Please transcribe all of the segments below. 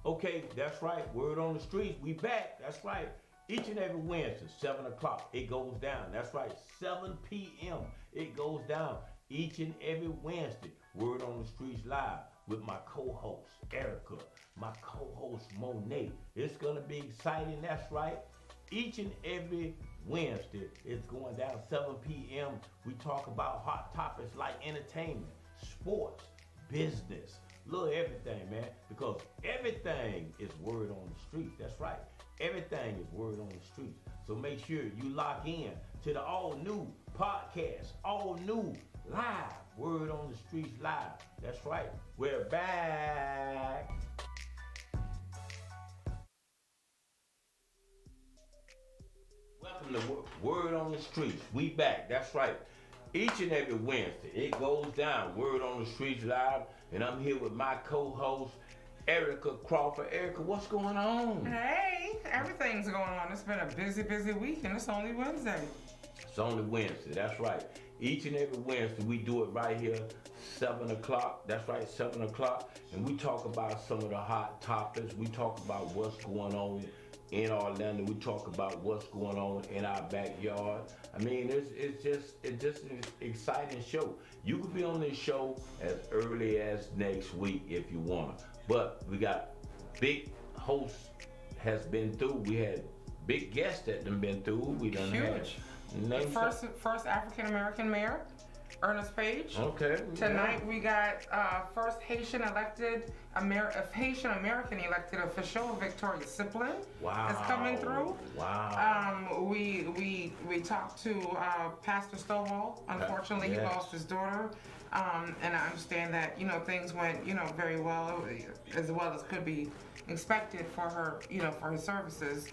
Okay, that's right. Word on the street. We back. That's right. Each and every Wednesday, 7 o'clock, it goes down. That's right. 7 p.m. It goes down. Each and every Wednesday, Word on the Streets Live with my co-host, Erica, my co-host, Monet. It's going to be exciting. That's right. Each and every Wednesday, it's going down 7 p.m. We talk about hot topics like entertainment, sports, business, little everything, man. Because everything is word on the street. That's right. Everything is word on the streets. So make sure you lock in to the all new podcast, all new live, Word on the Streets Live. That's right. We're back. Welcome to Word on the Streets. We back. That's right. Each and every Wednesday, it goes down. Word on the Streets Live. And I'm here with my co-host, Erica Crawford. Erica, what's going on? Hey, everything's going on. It's been a busy, busy week, and it's only Wednesday. It's only Wednesday. That's right. Each and every Wednesday, we do it right here, 7 o'clock. That's right, 7 o'clock. And we talk about some of the hot topics. We talk about what's going on in Orlando. We talk about what's going on in our backyard. I mean, it's just an exciting show. You could be on this show as early as next week if you want to. But we got big hosts has been through. We had big guests that done been through. We done Huge. The first African American mayor, Ernest Page. Okay. Tonight we got first Haitian American elected official, Victoria Siplin. Wow. Is coming through. Wow. We talked to Pastor Stovall. Unfortunately, yes. He lost his daughter. And I understand that, things went, very well as could be expected for her, for her services.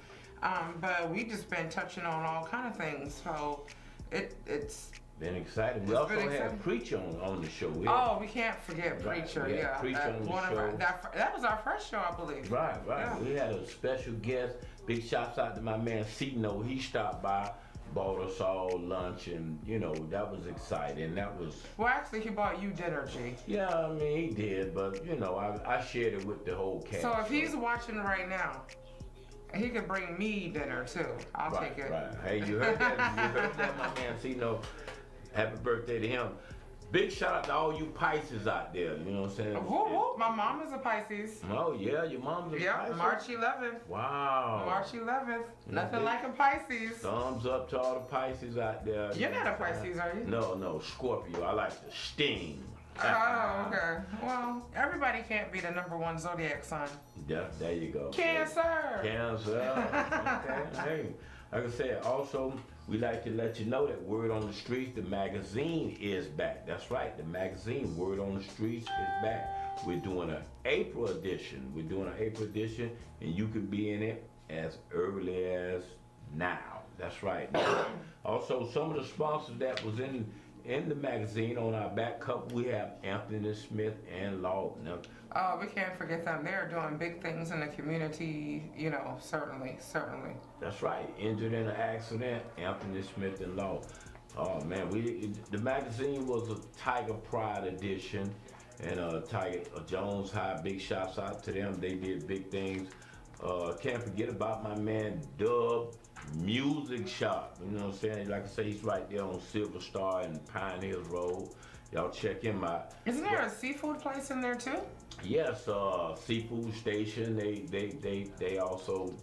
But we just been touching on all kind of things. So it's been exciting. We also had Preacher on the show. We can't forget Preacher. Yeah, Preacher on the show. That was our first show, I believe. Right. Yeah. We had a special guest. Big shouts out to my man Cino. He stopped by, bought us all lunch, and that was exciting. Well, actually, he bought you dinner, G. Yeah, I mean he did, but I shared it with the whole cast. So if he's watching right now, he could bring me dinner too. I'll take it. Right. Hey, you heard that? My man Cino. Happy birthday to him. Big shout out to all you Pisces out there. You know what I'm saying? Whoop. My mom is a Pisces. Oh yeah, your mom's a Pisces. Yeah, March 11th. Wow. March 11th. Nothing like a Pisces. Thumbs up to all the Pisces out there. You're not a Pisces, are you? No, Scorpio. I like to sting. Oh, okay. Well, everybody can't be the #1 zodiac sign. Yeah, there you go. Cancer. Okay. Hey, like I said, also, we like to let you know that Word on the Streets, the magazine, is back. That's right, the magazine, Word on the Streets, is back. We're doing an April edition. And you can be in it as early as now. That's right. Also, some of the sponsors that was in the magazine on our back cover, we have Anthony Smith and Lawton. Oh, we can't forget them. They're doing big things in the community, certainly. That's right. Injured in an accident, Anthony Smith and Lawton. Oh man, the magazine was a Tiger Pride edition, and Tiger Jones High. Big shouts out to them. They did big things. Can't forget about my man Dub Music Shop. You know what I'm saying? Like I say, he's right there on Silver Star and Pine Hills Road. Y'all check him out. Isn't there a seafood place in there too? Yes, Seafood Station. They also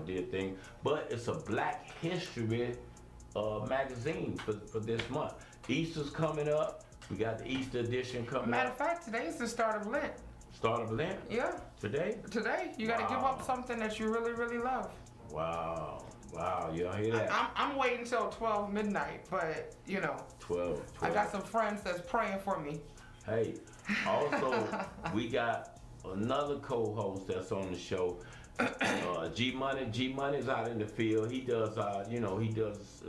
did things, but it's a Black History magazine for this month. Easter's coming up. We got the Easter edition coming up. Matter of fact, today's the start of Lent. Start of Lent? Yeah. Today? You got to give up something that you really, really love. Wow, y'all hear that? I'm waiting till 12 midnight, but 12. I got some friends that's praying for me. Hey, also, we got another co-host that's on the show, G-Money. G-Money's out in the field. He does,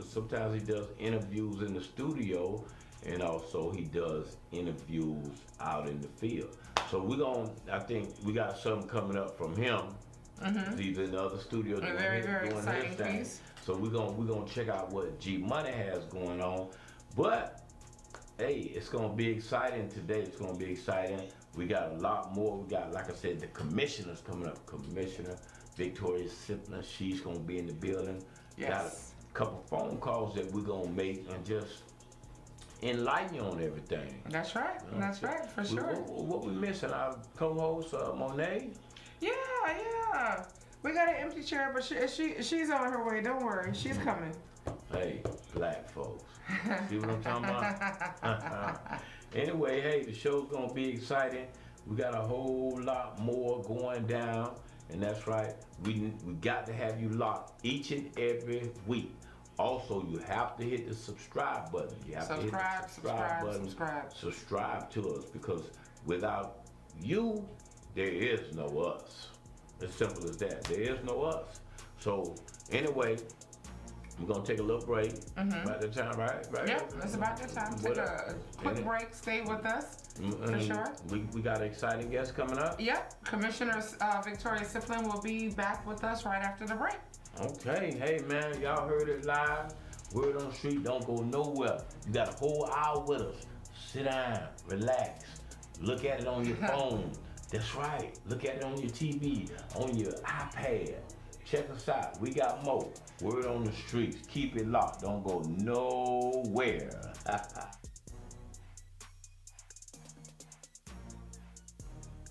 sometimes he does interviews in the studio, and also he does interviews out in the field. So I think we got something coming up from him. Mm-hmm. He's in the other studio doing very his thing. Piece. So we're gonna check out what G Money has going on. But hey, it's gonna be exciting today. It's gonna be exciting. We got a lot more. We got, like I said, the commissioners coming up. Commissioner Victoria Siplin, she's gonna be in the building. Yes. Got a couple phone calls that we're gonna make and just enlighten you on everything. That's right. You know, that's right, for sure. What we missing? Our co-host Monet. Yeah. We got an empty chair, but she's on her way. Don't worry, she's coming. Hey, black folks. See what I'm talking about? Anyway, hey, the show's gonna be exciting. We got a whole lot more going down, and that's right. We got to have you locked each and every week. Also, you have to hit the subscribe button. You have to hit the subscribe button. Subscribe to us, because without you, there is no us. As simple as that. There is no us. So anyway, we're gonna take a little break. About the time, right? Yep, it's about the time. Take a quick break. Stay with us, for sure. We got an exciting guest coming up. Yep, Commissioner Victoria Siplin will be back with us right after the break. Okay, hey man, y'all heard it live. Word on the street, don't go nowhere. You got a whole hour with us. Sit down, relax, look at it on your phone. That's right, look at it on your TV, on your iPad. Check us out, we got more. Word on the streets, keep it locked, don't go nowhere.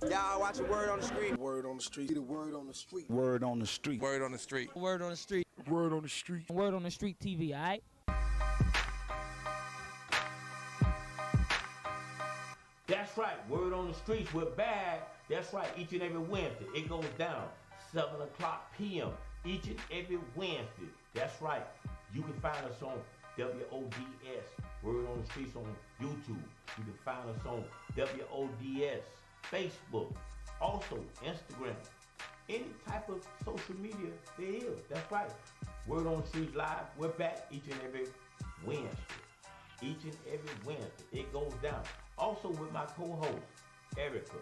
Y'all watching Word on the Street. Word on the street. The word on the street. Word on the street. Word on the street. Word on the street. Word on the street. Word on the street TV, alright? That's right, Word on the Streets, we're back. That's right, each and every Wednesday, it goes down 7 o'clock p.m. each and every Wednesday. That's right, you can find us on WODS, Word on the Streets on YouTube. You can find us on WODS, Facebook, also Instagram, any type of social media there is. That's right, Word on the Streets Live, we're back each and every Wednesday. Each and every Wednesday, it goes down. Also with my co-host, Erica.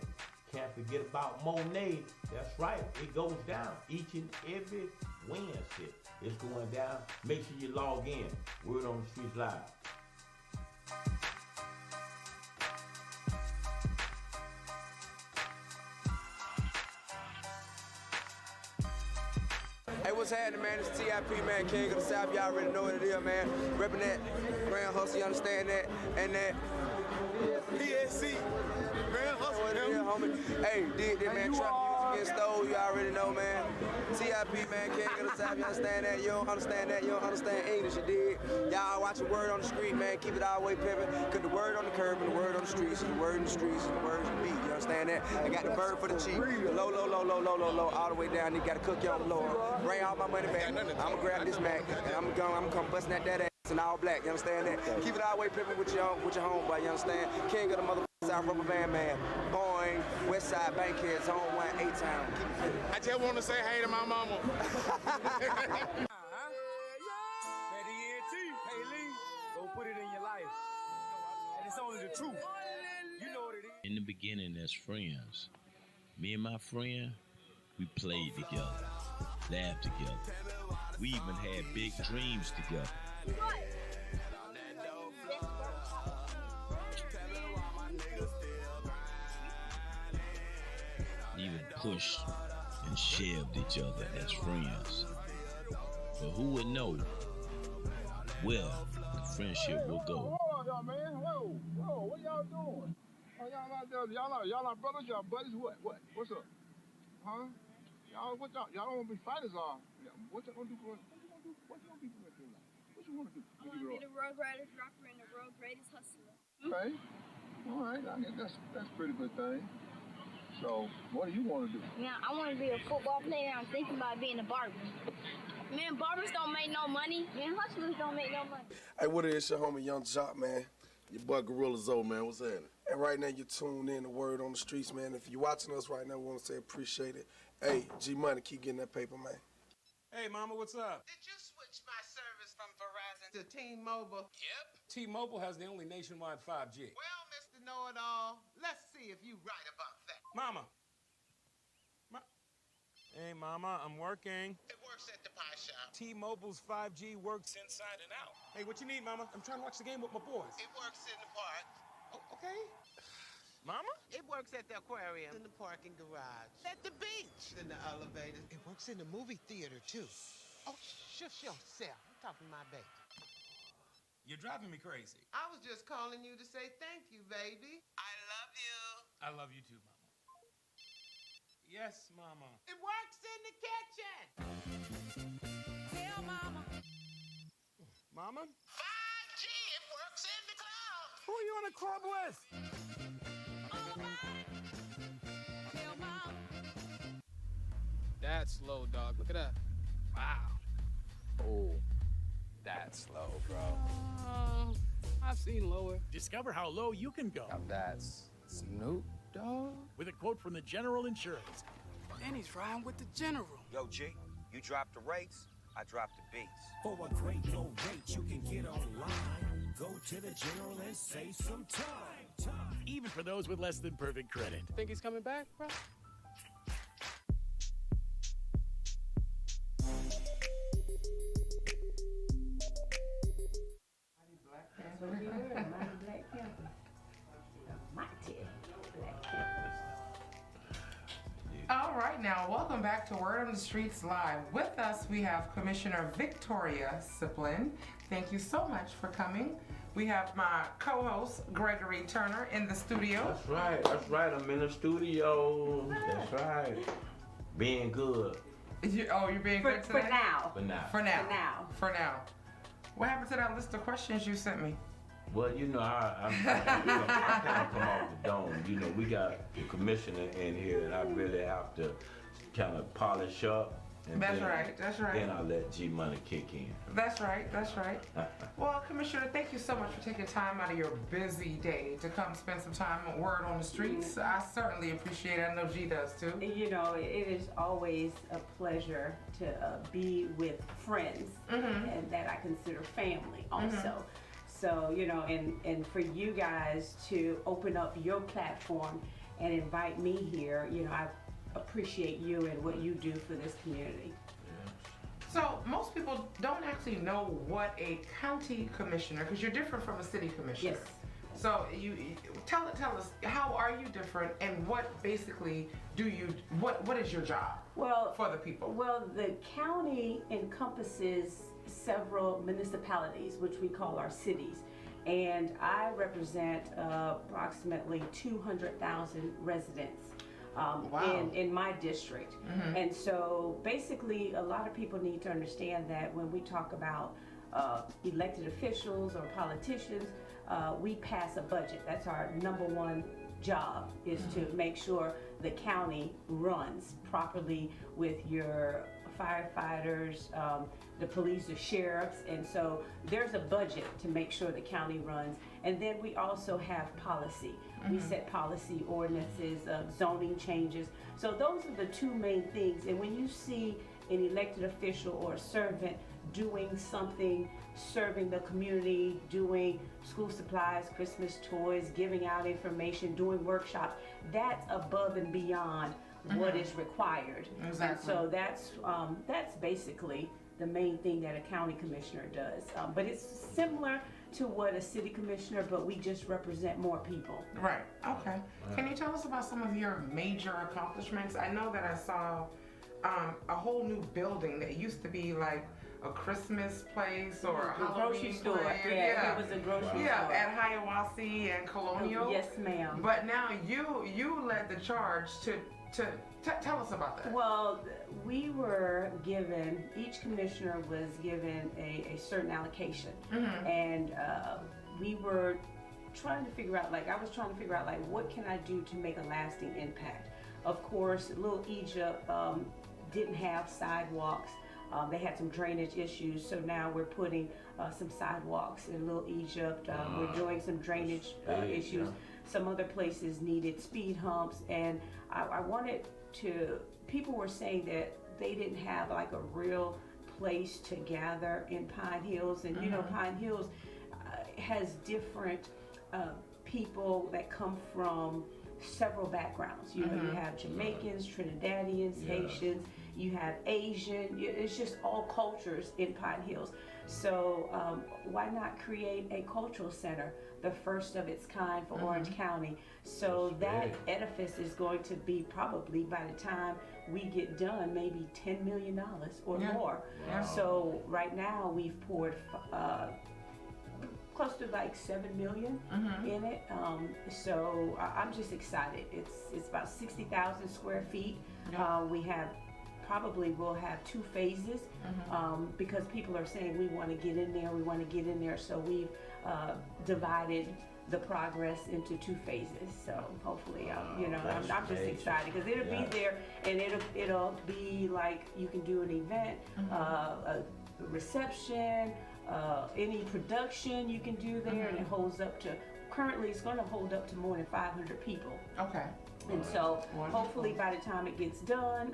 Can't forget about Monet. That's right, it goes down each and every Wednesday. It's going down. Make sure you log in. Word on the Streets Live. Hey, what's happening, man? It's TIP, man, King of the South. Y'all already know what it is, man. Repping that Grand Hustle, you understand that? And that PSC, Grand Hustle, homie. Hey, did that, man. Truck used to get stole, you already know, man. TIP, man, King of the South. You understand that? You don't understand that? You don't understand English, you dig? Y'all watching Word on the Street, man. Keep it all the way pimping. Cause the word on the curb and the word on the streets is the word in the streets and the word in the beat. You understand that? I got the bird for the cheap. The low, all the way down. You got to cook your own floor. Bring all my money back. I'ma grab this Mac and I'm gonna come busting at that ass in all black. You understand that? Keep it all the way pimping with your homeboy. You understand? King of the motherfucking South Rubber Band man. Boing, Westside Bankhead, Zone 1, A-Town. I just want to say hey to my mama. Go put it in your life. And it's only the truth. You know what it is. In the beginning, as friends, me and my friend, we played together, laughed together. We even had big dreams together. Even pushed and shoved each other as friends. But who would know where the friendship will go? Hold on, man. Whoa, what y'all doing? Oh, y'all out there? Y'all not brothers? Y'all buddies? What? What's up? Huh? Y'all don't want to be fighters, are? What y'all gonna do for? What you gonna be doing for life? What you wanna do? I wanna be the world greatest rapper and the world greatest hustler. Okay. All right. I guess that's a pretty good thing. So, what do you want to do? Now, I want to be a football player. I'm thinking about being a barber. Man, barbers don't make no money. Man, hustlers don't make no money. Hey, what it is, your homie Young Jock, man. Your boy Gorilla Zoe, man. What's happening? And right now, you're tuned in to Word on the Streets, man. If you're watching us right now, we want to say appreciate it. Hey, G-Money, keep getting that paper, man. Hey, mama, what's up? Did you switch my service from Verizon to T-Mobile? Yep. T-Mobile has the only nationwide 5G. Well, Mr. Know-It-All, let's see if you right about that. Mama. Hey, Mama, I'm working. It works at the pie shop. T-Mobile's 5G works inside and out. Hey, what you need, Mama? I'm trying to watch the game with my boys. It works in the park. okay? Mama? It works at the aquarium, in the parking garage, at the beach, in the elevator. It works in the movie theater, too. Oh, shush yourself. I'm talking to my baby. You're driving me crazy. I was just calling you to say thank you, baby. I love you. I love you too, Mama. Yes, Mama. It works in the kitchen. Tell Mama. Mama? 5G, it works in the cloud. Who are you in a club with? Tell Mama. That's low, dog. Look at that. Wow. Oh, that's low, bro. I've seen lower. Discover how low you can go. Now that's Snoop Dogg. With a quote from the General Insurance. And he's riding with the general. Yo, G, you drop the rates, I drop the beats. For a great low rate, you can get online. Go to the General and save some time. Even for those with less than perfect credit. Think he's coming back, bro? All right, now welcome back to Word on the Streets Live. With us, we have Commissioner Victoria Siplin. Thank you so much for coming. We have my co-host Gregory Turner in the studio. That's right. That's right. I'm in the studio. That's right. Being good. You're being good today? For now. For now. What happened to that list of questions you sent me? Well, you know, I kind of come off the dome. You know, we got the commissioner in here, and I really have to kind of polish up. And That's right. Then I'll let G Money kick in. That's right. Well, Commissioner, thank you so much for taking time out of your busy day to come spend some time on Word on the Streets. I certainly appreciate it. I know G does too. You know, it is always a pleasure to be with friends and that I consider family also. So, you know, and for you guys to open up your platform and invite me here, you know, I appreciate you and what you do for this community. So most people don't actually know what a county commissioner, because you're different from a city commissioner. Yes. So you tell us, how are you different, and what basically what is your job for the people? Well, the county encompasses several municipalities, which we call our cities. And I represent approximately 200,000 residents in my district. And so basically a lot of people need to understand that when we talk about elected officials or politicians, we pass a budget. That's our number one job, is to make sure the county runs properly with your firefighters, the police, the sheriffs, and so there's a budget to make sure the county runs. And then we also have policy. We set policy, ordinances, zoning changes. So those are the two main things. And when you see an elected official or a servant doing something, serving the community, doing school supplies, Christmas toys, giving out information, doing workshops, that's above and beyond what is required. Exactly. And so that's basically the main thing that a county commissioner does. But it's similar to what a city commissioner, but we just represent more people. Right, okay. Can you tell us about some of your major accomplishments? I know that I saw a whole new building that used to be like a Christmas place or a Halloween store. place. Yeah, it was a grocery store. Yeah, at Hiawassee and Colonial. Yes, ma'am. But now you led the charge to tell us about that. Well, we were given, each commissioner was given a certain allocation. And we were trying to figure out, I was trying to figure out, what can I do to make a lasting impact? Of course, Little Egypt didn't have sidewalks. They had some drainage issues, so now we're putting some sidewalks in Little Egypt. We're doing some drainage issues. Some other places needed speed humps, and I wanted to, people were saying that they didn't have a real place to gather in Pine Hills, and you know, Pine Hills has different people that come from several backgrounds. You know, you have Jamaicans, Trinidadians, Haitians, you have Asian, it's just all cultures in Pine Hills. So why not create a cultural center the first of its kind for Orange County. So that edifice is going to be probably, by the time we get done, maybe $10 million or more. Yeah. So right now we've poured close to like $7 million in it. So I'm just excited. It's about 60,000 square feet. We have we'll have 2 phases because people are saying we want to get in there. So we've divided the progress into 2 phases. So hopefully, I'm just excited because it'll be there, and it'll be like you can do an event, a reception, any production you can do there, and it holds up to. Currently, it's going to hold up to more than 500 people. Okay. And so hopefully by the time it gets done,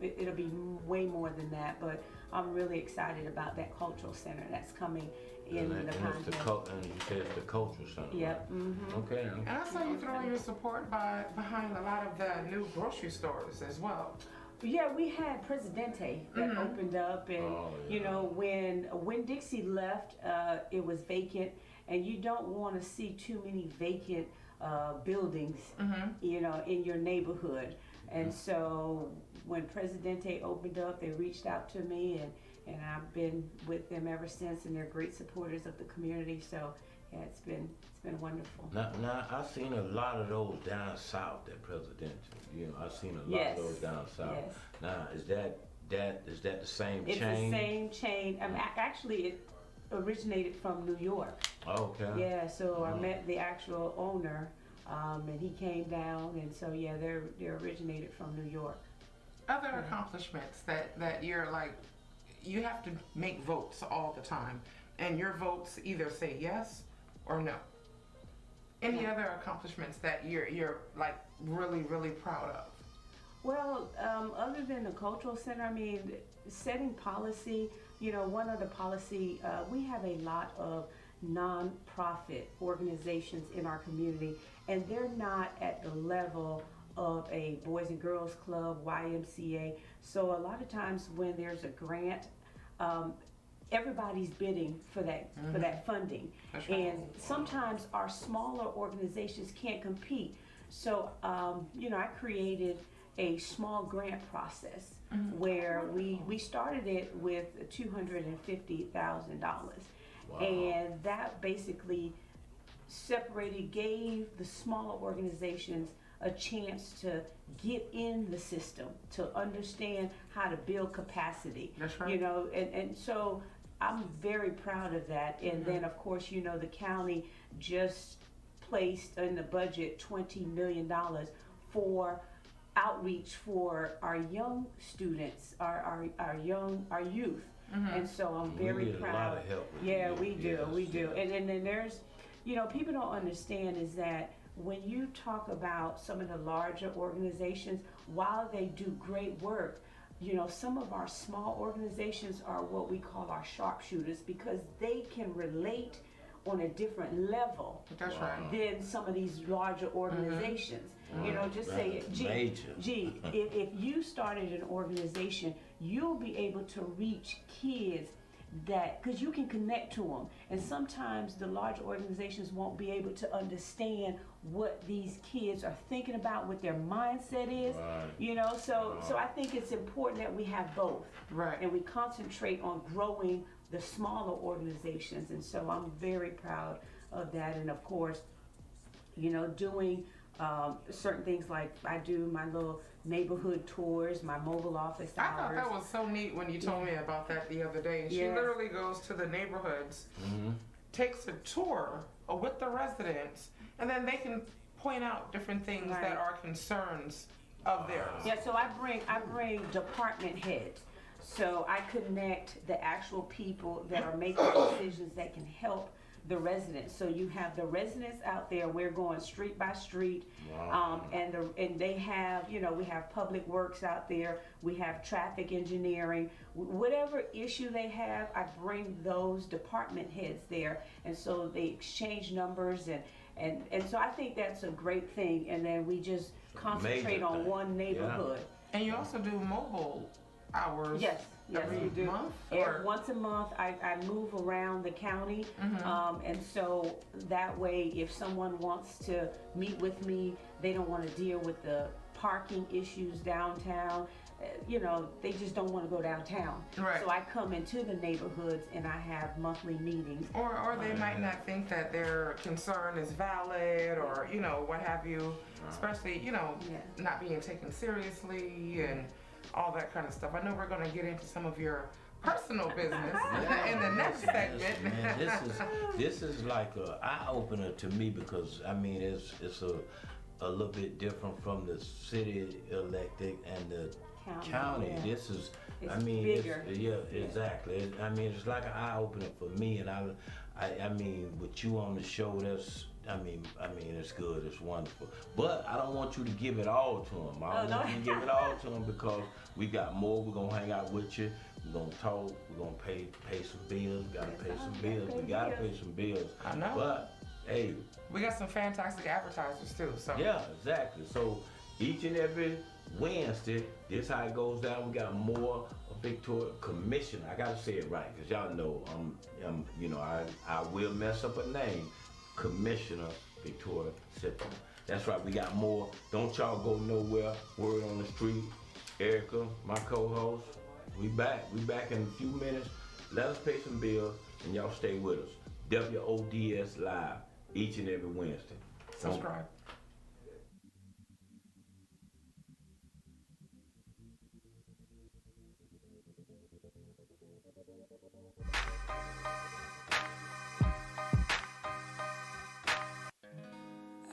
it'll be way more than that. But I'm really excited about that cultural center that's coming in the Pine Hill. And you said it's the cultural center. Yep. Right? Okay. And I saw you throwing your support behind a lot of the new grocery stores as well. Yeah, we had Presidente that opened up, and you know, when Winn-Dixie left, it was vacant, and you don't want to see too many vacant buildings, you know, in your neighborhood. And so when Presidente opened up, they reached out to me, and I've been with them ever since, and they're great supporters of the community. So yeah, it's been wonderful. Now I've seen a lot of those down south at Presidente. You know, I've seen a lot of those down south. Yes. Now is that the same chain? It's the same chain. I mean, actually, it originated from New York. Okay. Yeah, so I met the actual owner, and he came down, and so yeah, they're originated from New York. Other accomplishments that you're like, you have to make votes all the time, and your votes either say yes or no. Any other accomplishments that you're like really proud of? Well, other than the cultural center, I mean, setting policy. You know, one other policy, we have a lot of non-profit organizations in our community, and they're not at the level of a Boys and Girls Club, YMCA. So a lot of times when there's a grant, everybody's bidding for that funding. That's right. And sometimes our smaller organizations can't compete. So, you know, I created a small grant process where we started it with $250,000. Wow. And that basically gave the smaller organizations a chance to get in the system, to understand how to build capacity. That's right. You know, and so I'm very proud of that. And then of course, you know, the county just placed in the budget $20 million for outreach for our young students, our youth. And so I'm very proud. A lot of help with we do. And then there's, you know, people don't understand is that when you talk about some of the larger organizations, while they do great work, you know, some of our small organizations are what we call our sharpshooters because they can relate on a different level than some of these larger organizations. You know, just say, if you started an organization, you'll be able to reach kids because you can connect to them. And sometimes the large organizations won't be able to understand what these kids are thinking about, what their mindset is. You know, so I think it's important that we have both. Right. And we concentrate on growing the smaller organizations. And so I'm very proud of that. And of course, you know, doing certain things like I do my little neighborhood tours, my mobile office hours. I thought that was so neat when you told me about that the other day. She literally goes to the neighborhoods, takes a tour with the residents, and then they can point out different things that are concerns of theirs. Yeah, so I bring department heads. So I connect the actual people that are making decisions that can help the residents. So you have the residents out there, we're going street by street, and they have, you know, we have public works out there, we have traffic engineering, whatever issue they have, I bring those department heads there, and so they exchange numbers, and so I think that's a great thing, and then we just concentrate on one neighborhood. And you also do mobile hours? Yes, every we do. month? Once a month, I move around the county, and so that way, if someone wants to meet with me, they don't want to deal with the parking issues downtown. You know, they just don't want to go downtown. Right. So I come into the neighborhoods and I have monthly meetings. Or they might not think that their concern is valid, or you know, what have you. Especially, you know, not being taken seriously and all that kind of stuff. I know we're going to get into some of your personal business in the next segment. Man, this is like an eye opener to me, because I mean it's a little bit different from the city elected and the county. Yeah. This is, it's I mean, bigger. Exactly. I mean, it's like an eye opener for me, and I mean, with you on the show, that's. I mean, it's good, it's wonderful. But I don't want you to give it all to him. I don't want you to give it all to him, because we got more. We're gonna hang out with you. We're gonna talk. We're gonna pay some bills. We gotta pay some bills. We gotta pay some bills. I know. But hey, we got some fantastic advertisers too. So yeah, exactly. So each and every Wednesday, this how it goes down. We got more of Victoria Commissioner. I gotta say it right, because y'all know you know, I will mess up a name. Commissioner Victoria Siplin. That's right, we got more. Don't y'all go nowhere. Word on the street. Erica, my co-host, we back. We back in a few minutes. Let us pay some bills, and y'all stay with us. WODS Live, each and every Wednesday. Subscribe.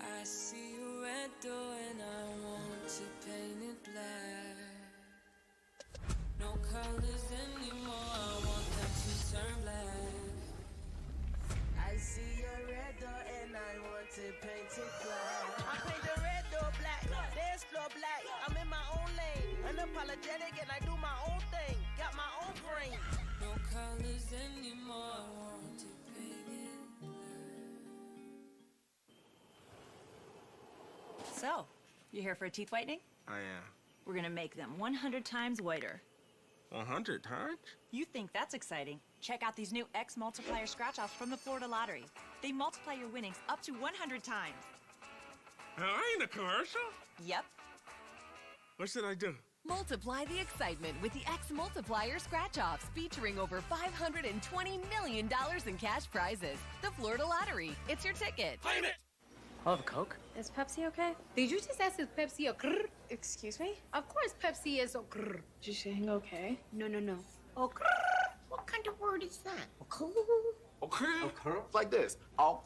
I see a red door and I want to paint it black. No colors anymore, I want them to turn black. I see a red door and I want to paint it black. I paint the red door black, dance floor black. I'm in my own lane, unapologetic, and I do my own thing. Got my own frame. No colors anymore, I want to paint it black. So, you here for a teeth whitening? I am. We're gonna make them 100 times whiter. 100 times? You think that's exciting? Check out these new X multiplier scratch-offs from the Florida Lottery. They multiply your winnings up to 100 times. I ain't a commercial? Yep. What should I do? Multiply the excitement with the X Multiplier Scratch-Offs, featuring over $520 million in cash prizes. The Florida Lottery. It's your ticket. Claim it! I'll have a Coke. Is Pepsi okay? Did you just ask if Pepsi or grrr? Excuse me? Of course Pepsi is a grrr. Is you saying okay? No. Oh, grrr. What kind of word is that? Okay. Okay. Like this. Oh.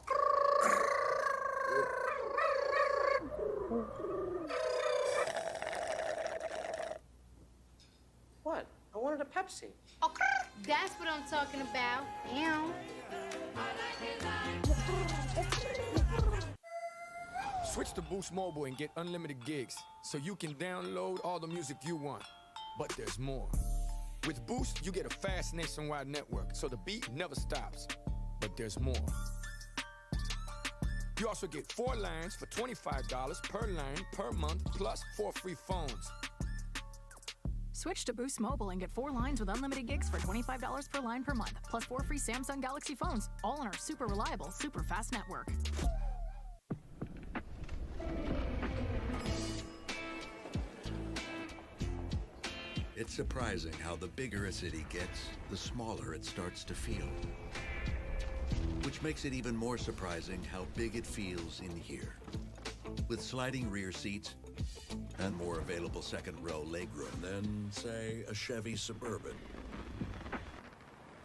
What? I wanted a Pepsi. Oh, grrr. That's what I'm talking about. Ew. Switch to Boost Mobile and get unlimited gigs, so you can download all the music you want. But there's more. With Boost, you get a fast nationwide network, so the beat never stops. But there's more. You also get 4 lines for $25 per line per month, plus 4 free phones. Switch to Boost Mobile and get 4 lines with unlimited gigs for $25 per line per month, plus 4 free Samsung Galaxy phones, all on our super reliable, super fast network. It's surprising how the bigger a city gets, the smaller it starts to feel. Which makes it even more surprising how big it feels in here. With sliding rear seats and more available second row legroom than, say, a Chevy Suburban.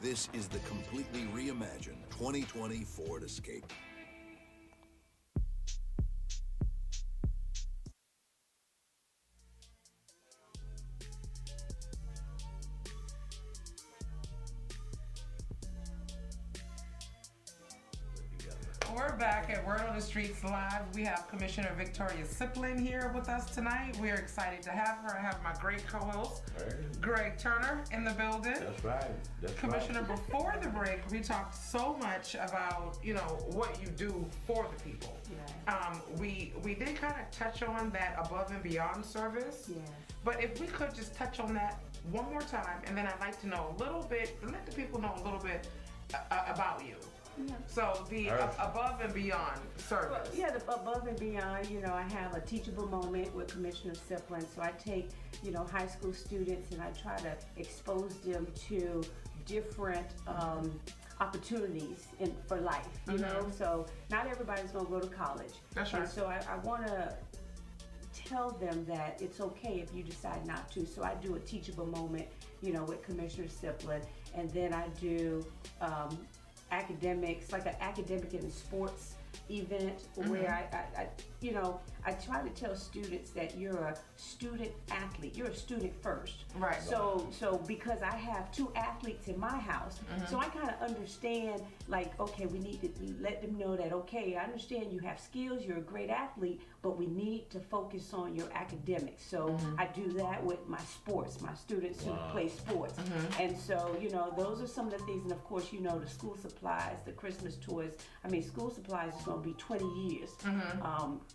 This is the completely reimagined 2020 Ford Escape. We're back at Word on the Streets Live. We have Commissioner Victoria Siplin here with us tonight. We are excited to have her. I have my great co-host, Greg Turner, in the building. That's right. That's Commissioner, right. before the break, we talked so much about, what you do for the people. Yeah. We did kind of touch on that above and beyond service. Yeah. But if we could just touch on that one more time, and then I'd like to know a little bit, let the people know a little bit about you. Yeah. So the above and beyond service. Well, yeah, the above and beyond, I have a teachable moment with Commissioner Siplin. So I take, high school students and I try to expose them to different opportunities for life, you know? So not everybody's gonna go to college. That's right. And so I wanna tell them that it's okay if you decide not to. So I do a teachable moment, with Commissioner Siplin, and then I do academics, like an academic and sports event where I try to tell students that you're a student athlete. You're a student first. Right. So because I have 2 athletes in my house, so I kind of understand, like, okay, we need to let them know that, okay, I understand you have skills, you're a great athlete, but we need to focus on your academics. So I do that with my sports, my students who play sports. And so, those are some of the things, and of course, the school supplies, the Christmas toys. I mean, school supplies is gonna be 20 years.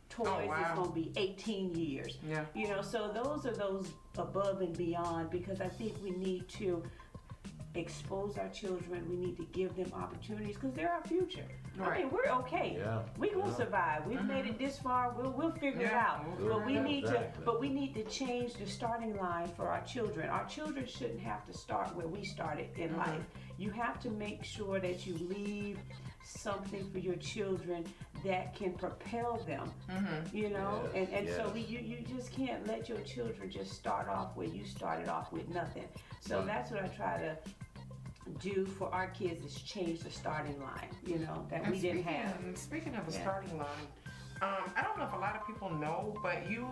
Toys is gonna be 18 years. Yeah. So those are those above and beyond, because I think we need to expose our children. We need to give them opportunities because they're our future. Right. I mean, we're okay. Yeah. We gonna survive. We've made it this far. We'll figure it out. But we need to change the starting line for our children. Our children shouldn't have to start where we started in life. You have to make sure that you leave something for your children that can propel them, and so you just can't let your children just start off where you started off with nothing. So that's what I try to do for our kids, is change the starting line, that we didn't have. Speaking of the starting line, I don't know if a lot of people know, but you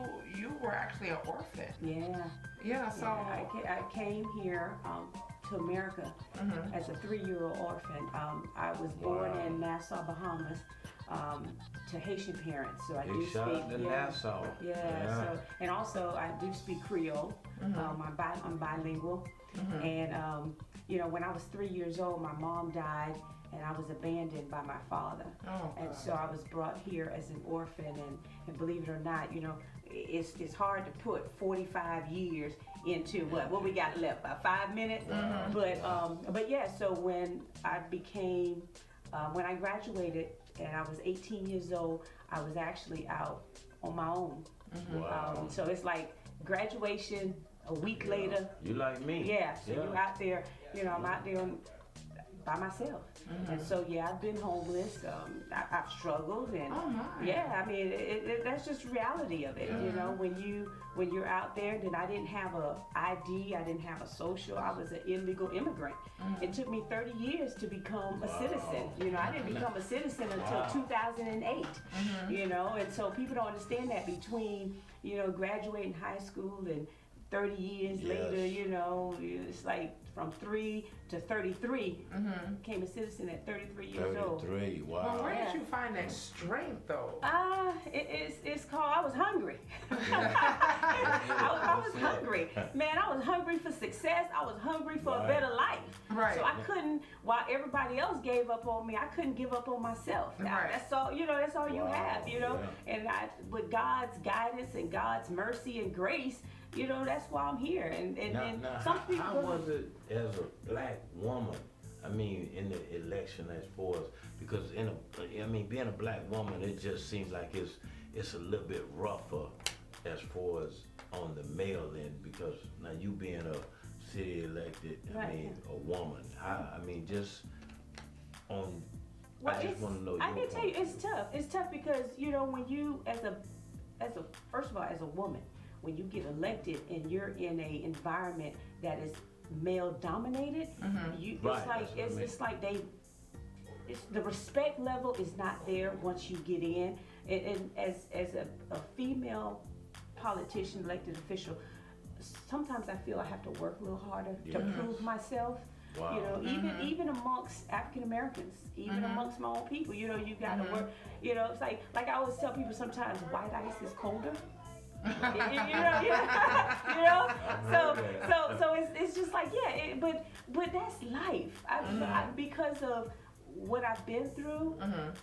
were actually an orphan. Yeah. So I came here to America as a 3-year-old orphan. I was born in Nassau, Bahamas, to Haitian parents. So I do speak. Nassau. Yeah. So, and also I do speak Creole. I'm bilingual. And when I was 3 years old, my mom died, and I was abandoned by my father. And so I was brought here as an orphan, and believe it or not, it's hard to put 45 years into what we got left, about 5 minutes. But yeah, so when I graduated and I was 18 years old, I was actually out on my own. So it's like graduation, a week later. You like me. Yeah, so you're out there, I'm out there by myself. And so, I've been homeless. I've struggled, and I mean, that's just reality of it. When you're out there, then I didn't have a ID, I didn't have a social. I was an illegal immigrant. It took me 30 years to become a citizen. I didn't become a citizen until 2008. And so people don't understand that between graduating high school and 30 years later, it's like from 3 to 33, became a citizen at 33 years old. 33, wow. Well, where did you find that strength, though? It's called, I was hungry. I was hungry. Man, I was hungry for success. I was hungry for a better life. Right. So I couldn't, while everybody else gave up on me, I couldn't give up on myself. That's all, that's all you have, And with God's guidance and God's mercy and grace, that's why I'm here. And some people. How was it as a black woman? I mean, in the election, as far as, because being a black woman, it just seems like it's a little bit rougher as far as on the male end, because now you being a city elected, a woman. Just on. Well, I just want to know. I can tell you, it's tough. It's tough because when you, first of all, as a woman, when you get elected and you're in an environment that is male dominated, it's like the respect level is not there once you get in. And as a female politician, elected official, sometimes I feel I have to work a little harder to prove myself. Wow. You know, even amongst African Americans, even amongst my own people, you know, you got to work. You know, it's like I always tell people sometimes white ice is colder. you know. So it's just like but that's life. Because of what I've been through,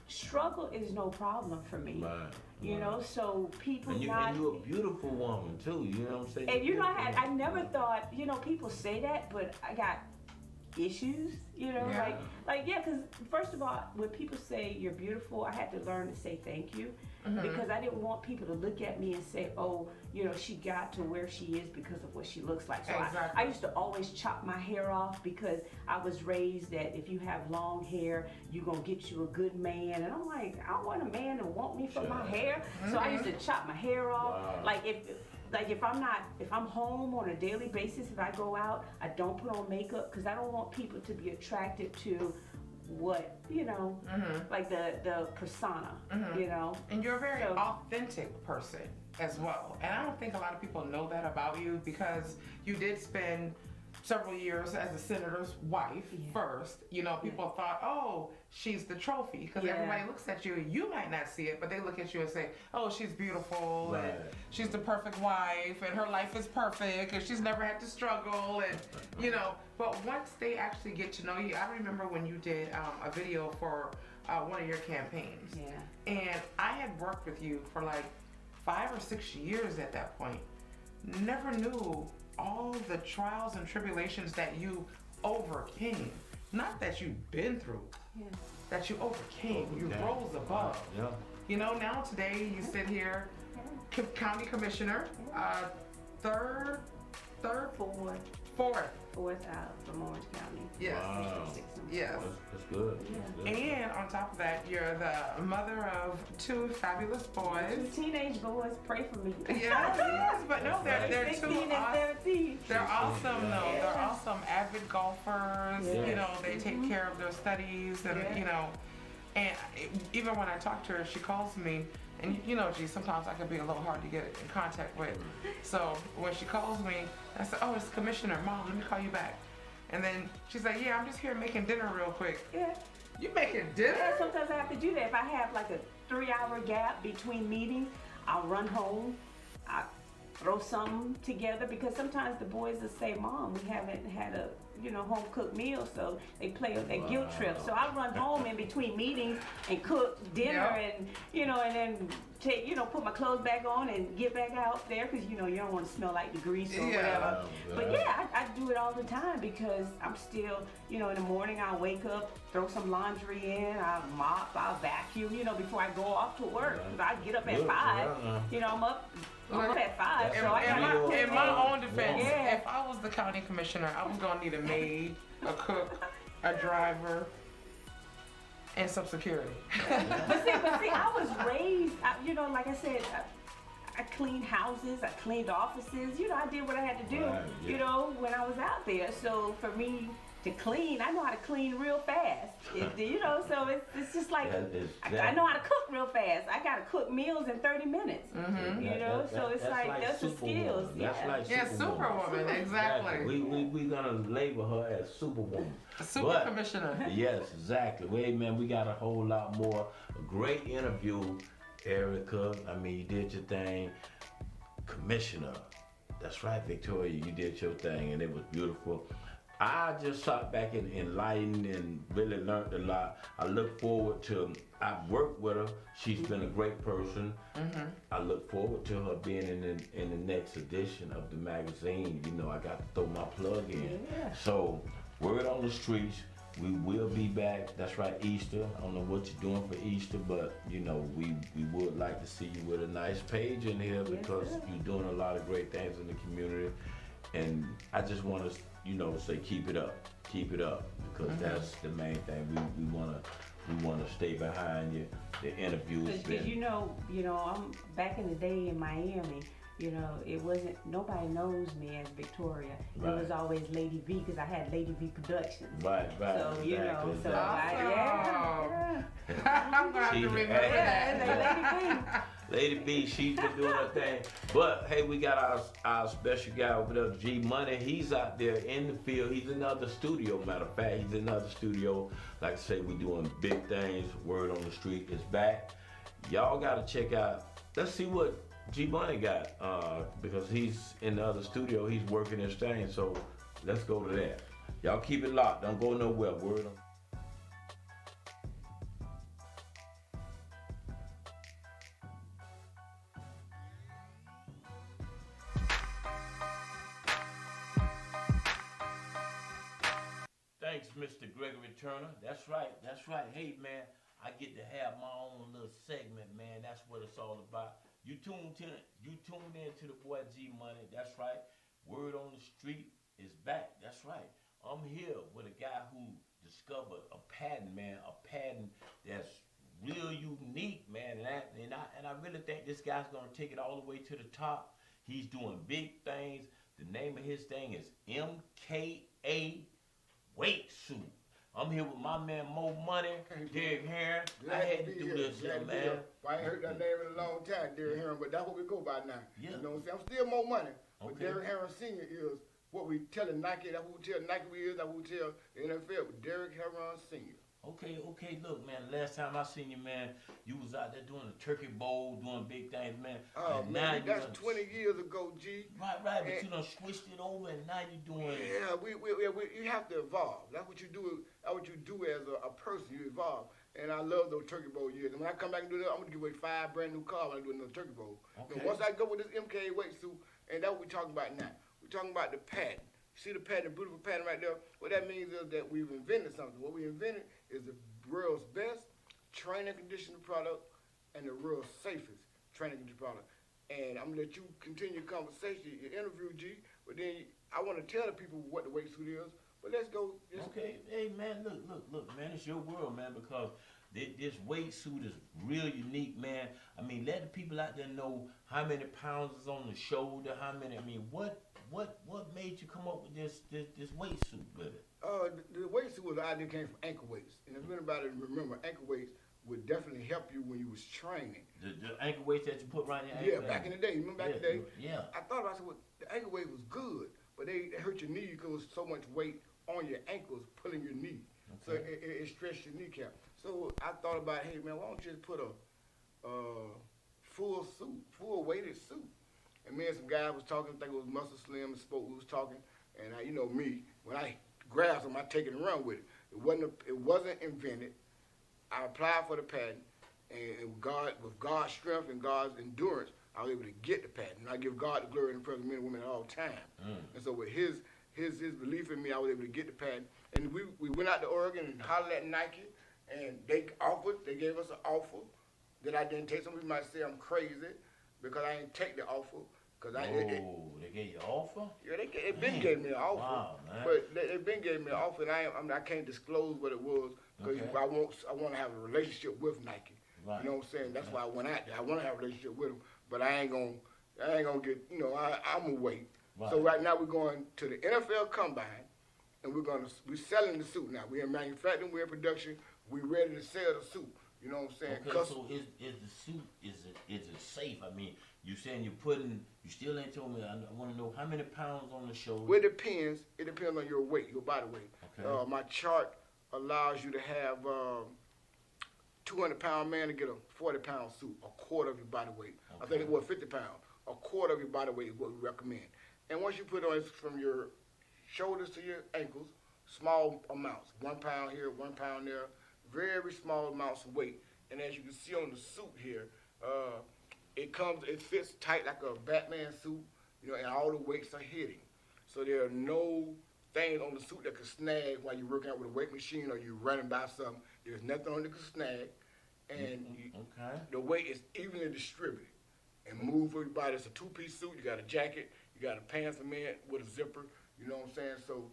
struggle is no problem for me. Right. You know, so people and you're a beautiful woman too. You know what I'm saying? And you know, I never thought. You know, people say that, but I got issues. You know, because first of all, when people say you're beautiful, I had to learn to say thank you. Because I didn't want people to look at me and say, oh, you know, she got to where she is because of what she looks like. So I used to always chop my hair off because I was raised that if you have long hair, you're going to get you a good man. And I'm like, I want a man to want me for my hair. So I used to chop my hair off. Wow. If I'm home on a daily basis, if I go out, I don't put on makeup because I don't want people to be attracted to what, you know, like the persona, you know. And you're a very authentic person as well. And I don't think a lot of people know that about you because you did spend several years as a senator's wife first. You know, people thought, oh, she's the trophy because everybody looks at you. You might not see it, but they look at you and say, oh, she's beautiful and she's the perfect wife and her life is perfect and she's never had to struggle and, you know. But once they actually get to know you, I remember when you did a video for one of your campaigns. Yeah. And I had worked with you for like 5 or 6 years at that point. Never knew all the trials and tribulations that you overcame. Not that you've been through, that you overcame. You rose above. Yeah. You know, now today you sit here, county commissioner, fourth out from Orange County. Yes. Wow. Yes. That's good. Yeah. And on top of that, you're the mother of 2 fabulous boys. 2 teenage boys. Pray for me. Yes, but no, they're 16 and 17. They're awesome, though. They're awesome, avid golfers. Yes. You know, they take care of their studies, and you know, and even when I talk to her, she calls me. And you know, gee, sometimes I can be a little hard to get in contact with. So when she calls me, I said, oh, it's Commissioner. Mom, let me call you back. And then she's like, yeah, I'm just here making dinner real quick. Yeah. You making dinner? Yeah, sometimes I have to do that. If I have like a 3-hour gap between meetings, I'll run home. I throw something together because sometimes the boys will say, Mom, we haven't had a home cooked meal, so they play that guilt trip. So I run home in between meetings and cook dinner and and then take put my clothes back on and get back out there because you don't want to smell like the grease or whatever. But I do it all the time because I'm still in the morning I'll wake up, throw some laundry in, I'll mop, I'll vacuum before I go off to work. I get up at 5. I'm up at 5. So in my own defense, if I was the county commissioner, I was gonna need a maid, a cook, a driver, and some security. But see, I was raised, like I said, I cleaned houses, I cleaned offices, I did what I had to do, when I was out there. So for me to clean, I know how to clean real fast. So it's just like, I know how to cook real fast. I got to cook meals in 30 minutes, so it's like, that's the skills. Superwoman, exactly. We're going to label her as Superwoman. Super Commissioner. Yes, exactly. Wait, man, we got a whole lot more. A great interview, Erica. I mean, you did your thing. Commissioner. That's right, Victoria, you did your thing, and it was beautiful. I just sat back and enlightened and really learned a lot. I look forward to, I've worked with her. She's been a great person. I look forward to her being in the next edition of the magazine. I got to throw my plug in. So, word on the streets, we will be back. That's right, Easter. I don't know what you're doing for Easter, but we would like to see you with a nice page in here because you're doing a lot of great things in the community. And I just want to say keep it up, because that's the main thing. We want to stay behind you. The interviews. Because I'm back in the day in Miami. It wasn't, nobody knows me as Victoria. Right. It was always Lady V because I had Lady V Productions. Right. So, exactly. I'm going to have to remember that. Lady V. Lady B, she's been doing her thing. But hey, we got our special guy over there, G Money. He's out there in the field. He's in another studio, matter of fact. He's in another studio. Like I say, we doing big things. Word on the street is back. Y'all gotta check out. Let's see what G Money got, because he's in the other studio. He's working his thing. So let's go to that. Y'all keep it locked. Don't go nowhere. Word on. Thanks, Mr. Gregory Turner. That's right. That's right. Hey, man, I get to have my own little segment, man. That's what it's all about. You tuned in to the boy G Money. That's right. Word on the street is back. That's right. I'm here with a guy who discovered a patent, man. A patent that's real unique, man. And I really think this guy's gonna take it all the way to the top. He's doing big things. The name of his thing is MKA Weight Suit. I'm here with my man Mo Money, Derek Heron. I had to do this here, man. I ain't heard that name in a long time, Derek Heron, but that's what we go by now. Yeah. You know what I'm saying? I'm still Mo Money, but Derek Heron Sr. is what we telling Nike. That's what we tell Nike we is. That's what we tell the NFL with Derek Heron Sr. Okay, look, man, last time I seen you, man, you was out there doing the Turkey Bowl, doing big things, man. Oh, man, that's 20 years ago, G. Right, but you done switched it over, and now you doing... Yeah, you have to evolve. That's what you do. That's what you do as a person. You evolve. And I love those Turkey Bowl years. And when I come back and do that, I'm going to give away 5 brand new cars when I do another Turkey Bowl. Okay. So once I go with this MKA Weight Suit, and that's what we're talking about now. We're talking about the patent. See the patent, beautiful patent right there? What that means is that we've invented something. What we invented is the world's best training conditioner product and the world's safest training conditioner product. And I'm gonna let you continue your conversation, your interview, G, but then I wanna tell the people what the weight suit is, but let's go. Okay, hey man, look, man, it's your world, man, because this weight suit is real unique, man. I mean, let the people out there know how many pounds is on the shoulder, how many, I mean, what made you come up with this weight suit with it? The weight suit was the idea came from ankle weights. And if anybody remember, ankle weights would definitely help you when you was training. The ankle weights that you put right in your ankle? Yeah, back in the day. Remember back in the day? Yeah. I thought about it, well, the ankle weight was good, but they hurt your knee because there was so much weight on your ankles pulling your knee. Okay. So it stressed your kneecap. So I thought about, hey man, why don't you just put a full suit, full weighted suit? And me and some guys was talking, I think it was Muscle Slim and Spoke, we was talking, and you know me, when I grab something, I take it and run with it. It wasn't invented. I applied for the patent, and with God's strength and God's endurance, I was able to get the patent. And I give God the glory and the praise of men and women at all times. And so with his belief in me, I was able to get the patent. And we went out to Oregon and hollered at Nike, and they gave us an offer that I didn't take. Some people might say I'm crazy because I didn't take the offer. They gave you an offer? Yeah, they been gave me an offer. Wow, man. But they been gave me an offer, and I can't disclose what it was because I want to have a relationship with Nike. Right. You know what I'm saying? That's why I went out there. I want to have a relationship with them, but I ain't gonna get. You know, I'm gonna wait. Right. So right now we're going to the NFL Combine, and we're selling the suit now. We're in manufacturing, we're in production, we're ready to sell the suit. You know what I'm saying? Okay, so is the suit, is it safe? I mean, you saying you still ain't told me, I want to know how many pounds on the shoulder? Well, it depends on your weight, your body weight. Okay. My chart allows you to have 200-pound man to get a 40-pound suit, a quarter of your body weight. Okay. I think it was 50 pounds. A quarter of your body weight is what we recommend. And once you put it on, it's from your shoulders to your ankles, small amounts, 1 pound here, 1 pound there, very small amounts of weight. And as you can see on the suit here, it fits tight like a Batman suit, you know, and all the weights are hitting. So there are no things on the suit that can snag while you're working out with a weight machine or you're running by something. There's nothing on it that can snag. And the weight is evenly distributed and move for your body. It's a 2-piece suit. You got a jacket, you got a pants for men with a zipper. You know what I'm saying? So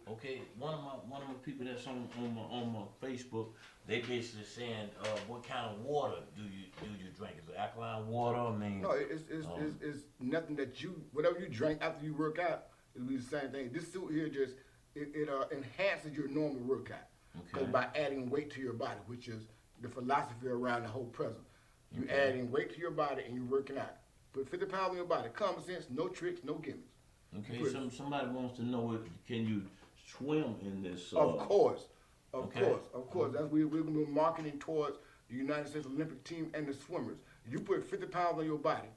one of my people that's on my Facebook, they basically saying, what kind of water do you drink? Is it alkaline water? I mean, no, it's nothing that whatever you drink after you work out, it'll be the same thing. This suit here just it enhances your normal workout by adding weight to your body, which is the philosophy around the whole present. You adding weight to your body and you working out. Put 50 pounds on your body. Common sense, no tricks, no gimmicks. Okay, somebody wants to know can you swim in this? Of course. That's we're going to be marketing towards the United States Olympic team and the swimmers. You put 50 pounds on your body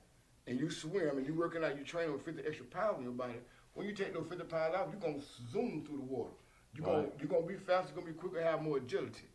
and you swim and you working out, you training with 50 extra pounds on your body. When you take those 50 pounds out, you're going to zoom through the water. You're going to be faster, you're going to be quicker, have more agility.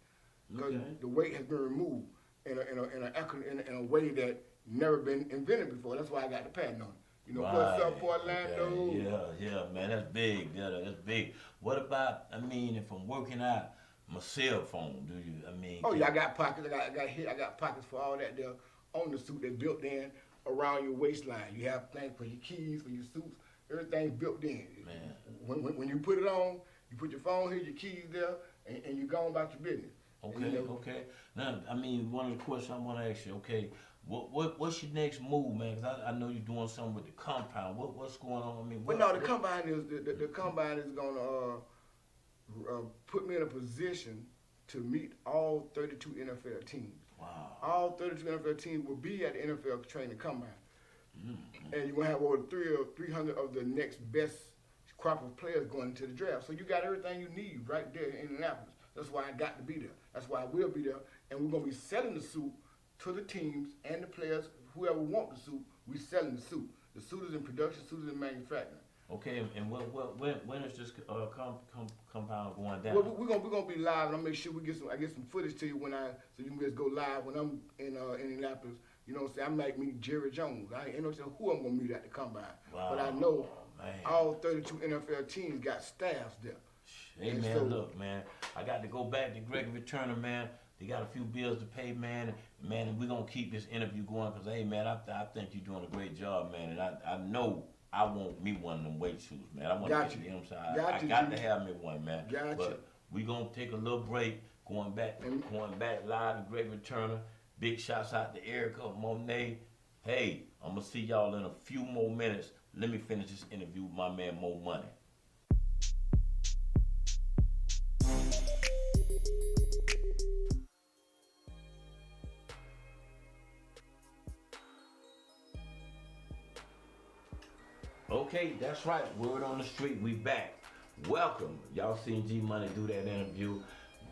Because the weight has been removed in a way that never been invented before. That's why I got the patent on it. You know, what's up, Orlando? Okay. Yeah, man, that's big. That's big. What about, if I'm working out, my cell phone, do you, Oh, yeah, I got pockets. I got pockets for all that there on the suit. They're built in around your waistline. You have things for your keys, for your suits. Everything's built in. Man. When you put it on, you put your phone here, your keys there, and you're going about your business. Okay. Now, one of the questions I want to ask you, okay, what's your next move, man? Because I know you're doing something with the compound. What's going on? The combine is going to put me in a position to meet all 32 NFL teams. Wow. All 32 NFL teams will be at the NFL training combine. And you're going to have over 300 of the next best crop of players going into the draft. So you got everything you need right there in Indianapolis. That's why I got to be there. That's why I will be there. And we're going to be selling the suit to the teams and the players. Whoever want the suit, we're selling the suit. The suit is in production, the suit is in manufacturing. Okay, and when is this compound going down? Well, we're gonna be live, and I'll make sure I get some footage to you so you can just go live when I'm in Indianapolis. You know what I'm saying? I might meet Jerry Jones. I ain't no telling who I'm gonna meet at the combine. Wow. But I know all 32 NFL teams got staffs there. Hey, man, look, man, I got to go back to Gregory Turner, man. They got a few bills to pay, man. Man, we're going to keep this interview going because, hey, man, I think you're doing a great job, man. And I know I want me one of them weight shoes, man. I want to get you know what I'm saying? I got to have me one, man. But we're going to take a little break, going back live to Gregory Turner. Big shouts out to Erica, Monet. Hey, I'm going to see y'all in a few more minutes. Let me finish this interview with my man, Mo Money. Okay, that's right. Word on the street, we back. Welcome. Y'all seen G Money do that interview.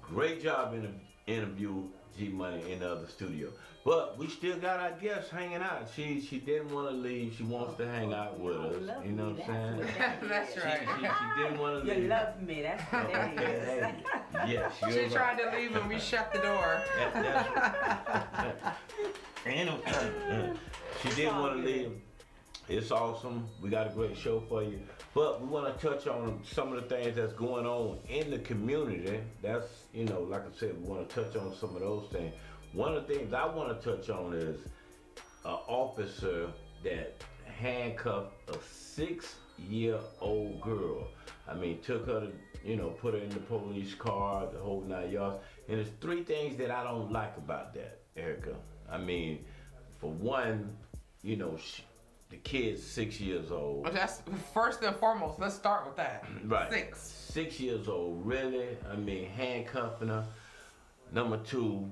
Great job in the interview, G Money in the other studio. But we still got our guest hanging out. She didn't want to leave. She wants to hang out with us. You know what I'm saying? That's right. She didn't want to leave. You love me. That's what it is. Yes, she tried to leave and we shut the door. She didn't want to leave. It's awesome. We got a great show for you. But we want to touch on some of the things that's going on in the community. That's, like I said, we want to touch on some of those things. One of the things I want to touch on is an officer that handcuffed a 6-year-old girl. Took her to, put her in the police car, the whole 9 yards. And there's 3 things that I don't like about that, Erica. For one, the kid's 6 years old. Well, that's first and foremost. Let's start with that. Right. 6 years old, really? Handcuffing her. Number 2,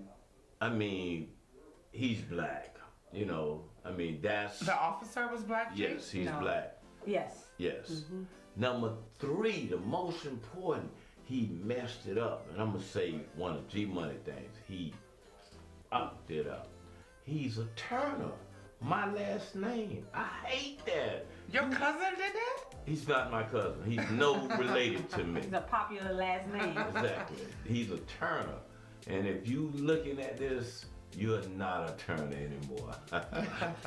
he's black. That's... The officer was black? Yes, he's black. Yes. Yes. Mm-hmm. Number 3, the most important, he messed it up. And I'm going to say one of G Money things. He upped it up. He's a Turner. My last name. I hate that. Your cousin did that? He's not my cousin. He's no related to me. He's a popular last name. Exactly. He's a Turner. And if you looking at this, you're not a Turner anymore.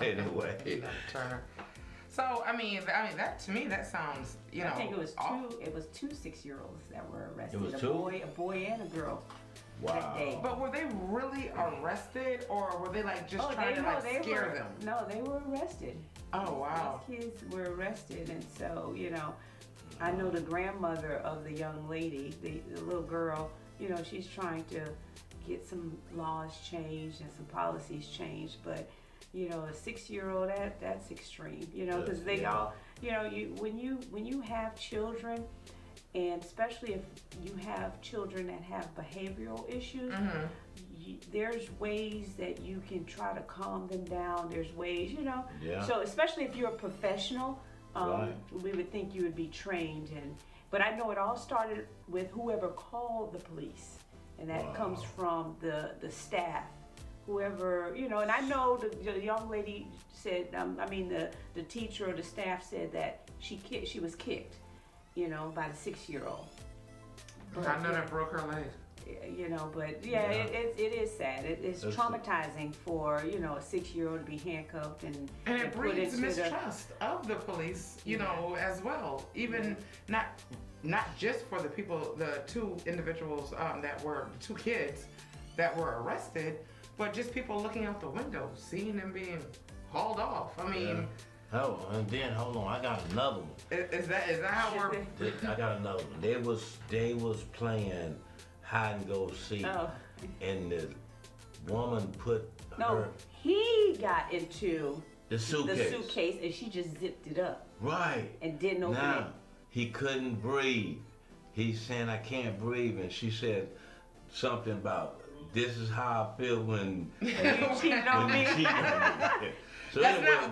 Anyway. Not a Turner. So, that to me, that sounds, I think it was two 6-year-olds that were arrested. It was 2? A boy and a girl. Wow. But were they really arrested, or were they just trying to scare them? No, they were arrested. Oh, wow. These kids were arrested, and so, I know the grandmother of the young lady, the little girl, she's trying to get some laws changed and some policies changed, but, a 6-year-old, that's extreme, because they all, when you have children, and especially if you have children that have behavioral issues, there's ways that you can try to calm them down. There's ways, you know. Yeah. So especially if you're a professional, we would think you would be trained. But I know it all started with whoever called the police, and that comes from the staff. Whoever, you know, and I know the young lady said, the teacher or the staff said that she was kicked, you know, by the 6-year-old. I know that broke her leg. You know, but yeah. It is sad. It's traumatizing for, you know, a 6-year-old to be handcuffed and it breeds mistrust of the police, you know, as well. Even not just for the people, the 2 individuals the 2 kids that were arrested, but just people looking out the window, seeing them being hauled off. I mean. Oh, and then hold on, I got another one. Is that how we're? I got another one. They was playing hide and go seek, and the woman put her. He got into the suitcase, and she just zipped it up. Right. And didn't open it. He couldn't breathe. He's saying, I can't breathe, and she said something about, this is how I feel when you cheated on me. So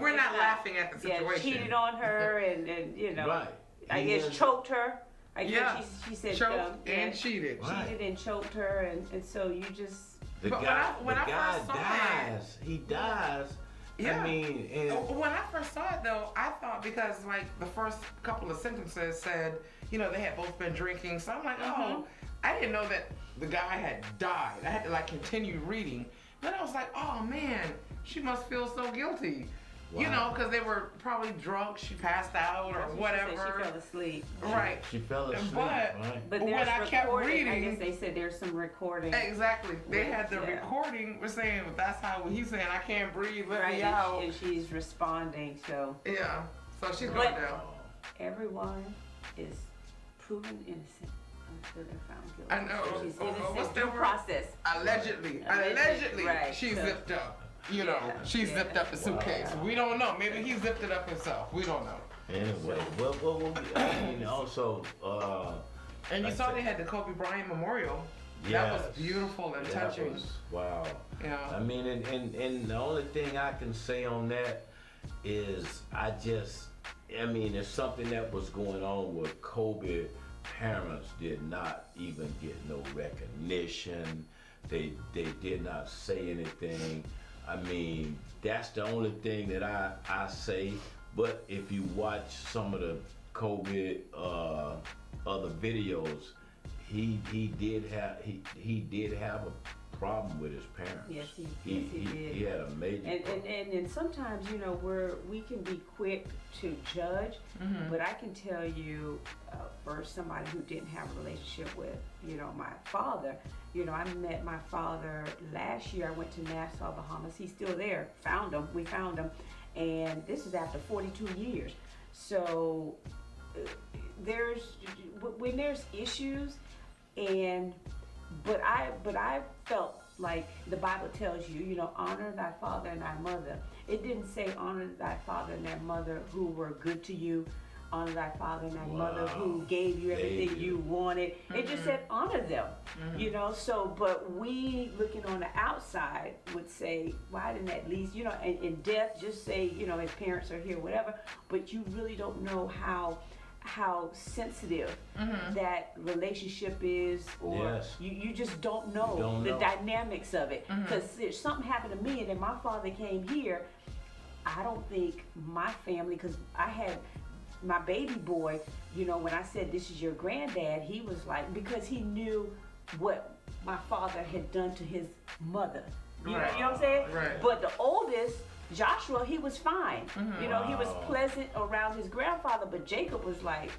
we're not laughing at the situation. Yeah, cheated on her and you know, right. I guess choked her. I guess she said choked and cheated. Cheated and choked her, and so you just. The guy dies. He dies. Yeah. I mean, when I first saw it though, I thought because like the first couple of sentences said, you know, they had both been drinking, so I'm like, oh, I didn't know that the guy had died. I had to like continue reading. Then I was like, oh man, she must feel so guilty. Wow. You know, because they were probably drunk, she passed out or whatever. She fell asleep. Right. She fell asleep, But when I kept reading, I guess they said there's some recording. Exactly. They had the recording was saying, that's how he's saying, I can't breathe, let me out. And she's responding, so. Yeah, so she's going down. Everyone is proven innocent until they're found guilty. I know. She's innocent. What's Due process. Allegedly, right. She's zipped up. You know, she zipped up the suitcase. Wow. We don't know. Maybe he zipped it up himself. We don't know. Anyway, I mean, also. And you saw they had the Kobe Bryant Memorial. Yes. That was beautiful and touching. Wow. Yeah. I mean, and the only thing I can say on that is I mean, it's something that was going on with Kobe. Parents did not even get no recognition. They did not say anything. I mean, that's the only thing that I say. But if you watch some of the Kobe other videos, he did have a problem with his parents. Yes, he did. He had a major problem. And sometimes, you know, we can be quick to judge, but I can tell you, for somebody who didn't have a relationship with, you know, my father, you know, I met my father last year. I went to Nassau, Bahamas. He's still there. We found him, and this is after 42 years. So when there's issues, but I felt like the Bible tells you, you know, honor thy father and thy mother. It didn't say honor thy father and thy mother who were good to you. Honor thy father and thy mother who gave you everything you wanted. It just said honor them, you know. So, but we looking on the outside would say, why didn't at least, you know, in death, just say, you know, his parents are here, whatever. But you really don't know how sensitive that relationship is, or you just don't know the dynamics of it. Because if something happened to me and then my father came here, I don't think my family, because I had my baby boy, you know, when I said this is your granddad, he was like, because he knew what my father had done to his mother. You know what I'm saying? Right. But the oldest, Joshua, he was fine. You know, he was pleasant around his grandfather, but Jacob was like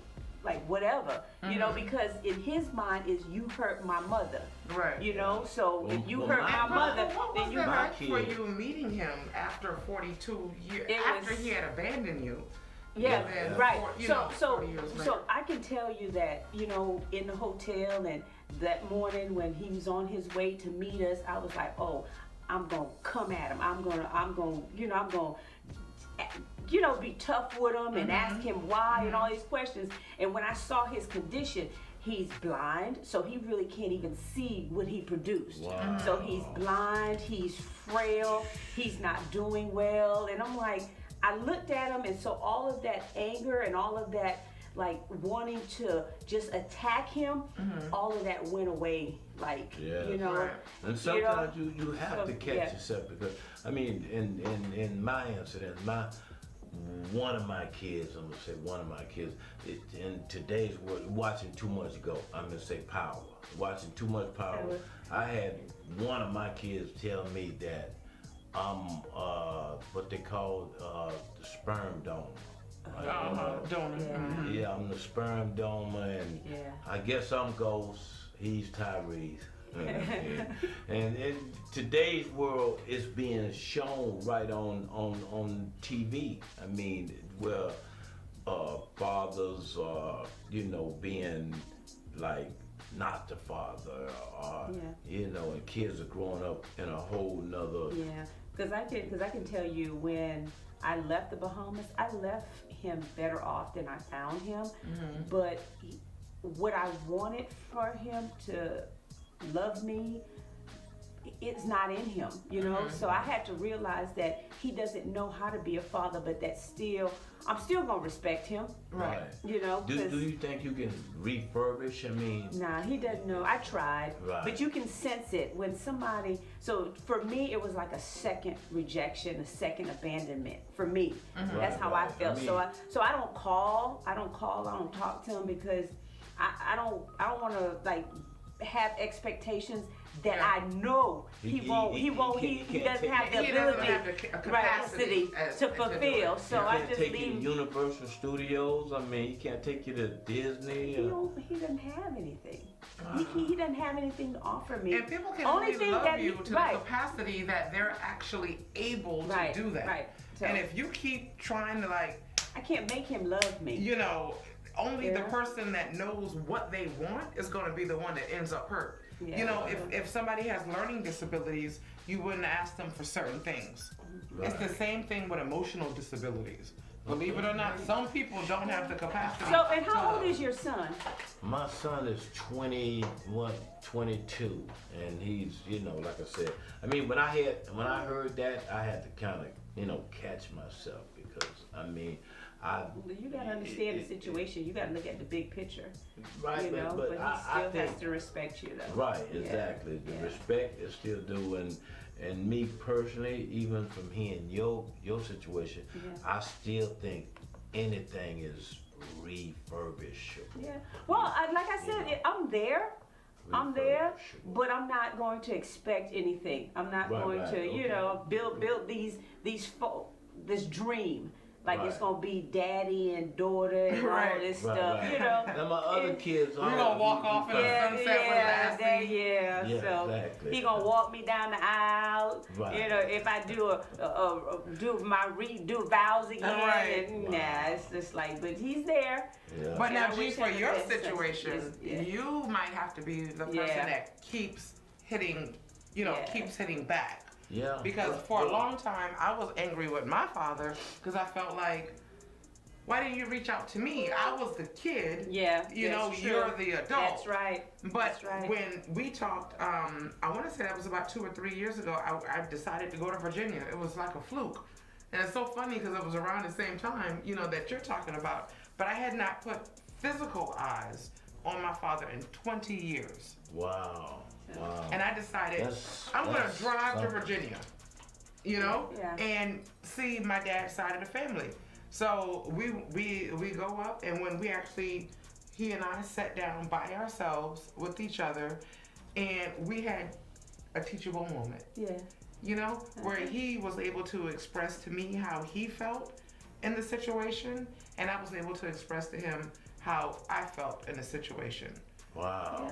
whatever, you know, because in his mind is you hurt my mother. Right. You know, so if you hurt my mother, then you hurt for you meeting him after 42 years, after he had abandoned you. Yeah, right. So I can tell you that, you know, in the hotel and that morning when he was on his way to meet us, I was like, oh, I'm gonna come at him. I'm gonna, you know, be tough with him and ask him why and all these questions. And when I saw his condition, He's blind, so he really can't even see what he produced. Wow. So he's blind, he's frail, he's not doing well. And I'm like, I looked at him, and so all of that anger and all of that, like wanting to just attack him, all of that went away. Like, you know. Right. And sometimes you have to catch yourself, because, I mean, in my incident, one of my kids, I'm gonna say one of my kids, in today's world, watching too much go. I'm gonna say power. Watching too much power. I had one of my kids tell me that I'm what they call the sperm donor. Donor. Yeah, I'm the sperm donor, and I guess I'm Ghost. He's Tyrese. And in today's world, it's being shown right on TV. I mean, where fathers are, being like not the father, or and kids are growing up in a whole nother. Yeah, because I can tell you, when I left the Bahamas, I left him better off than I found him. But what I wanted for him to love me, it's not in him, So I had to realize that he doesn't know how to be a father, but I'm still gonna respect him, right? Do you think you can refurbish? I mean, nah, he doesn't know. I tried, but you can sense it when somebody. So for me, it was like a second rejection, a second abandonment. For me, that's how I felt. So I don't call, I don't talk to him, because I don't want to like have expectations that I know he doesn't have the ability, capacity to fulfill. So I just take leave. you to Universal Studios. I mean, he can't take you to Disney. He doesn't have anything. He doesn't have anything to offer me. And people can only love you to the capacity that they're actually able to do that. Right. So, and if you keep trying to I can't make him love me. Only the person that knows what they want is going to be the one that ends up hurt. If somebody has learning disabilities, you wouldn't ask them for certain things. It's the same thing with emotional disabilities. Believe it or not, some people don't have the capacity. So, and how old is your son? My son is 22, and he's, like I said, I mean, when I heard that, I had to kind of, catch myself, because, I mean, you gotta understand the situation. You gotta look at the big picture. Right, but he still has to respect you, though. Right, exactly. The respect is still due, and me personally, even from hearing your situation, I still think anything is refurbishable. Yeah. Well, like I said, I'm there. But I'm not going to expect anything. I'm not going to, build this dream. Like it's gonna be daddy and daughter and all this stuff, Now my other kids, we're gonna walk off in the sunset with so exactly. He gonna walk me down the aisle. If I do vows again, it's just like, but he's there. But now, G, for your situation, you might have to be the person that keeps hitting, keeps hitting back. Yeah. Because for a long time, I was angry with my father, because I felt like, why didn't you reach out to me? I was the kid. Yeah. You're the adult. That's right. But when we talked, I want to say that was about 2 or 3 years ago, I decided to go to Virginia. It was like a fluke. And it's so funny, because it was around the same time, that you're talking about. But I had not put physical eyes on my father in 20 years. Wow. And I decided I'm going to drive to Virginia, and see my dad's side of the family. So we go up, and when he and I sat down by ourselves with each other, and we had a teachable moment. Yeah. Where he was able to express to me how he felt in the situation, and I was able to express to him how I felt in the situation. Wow.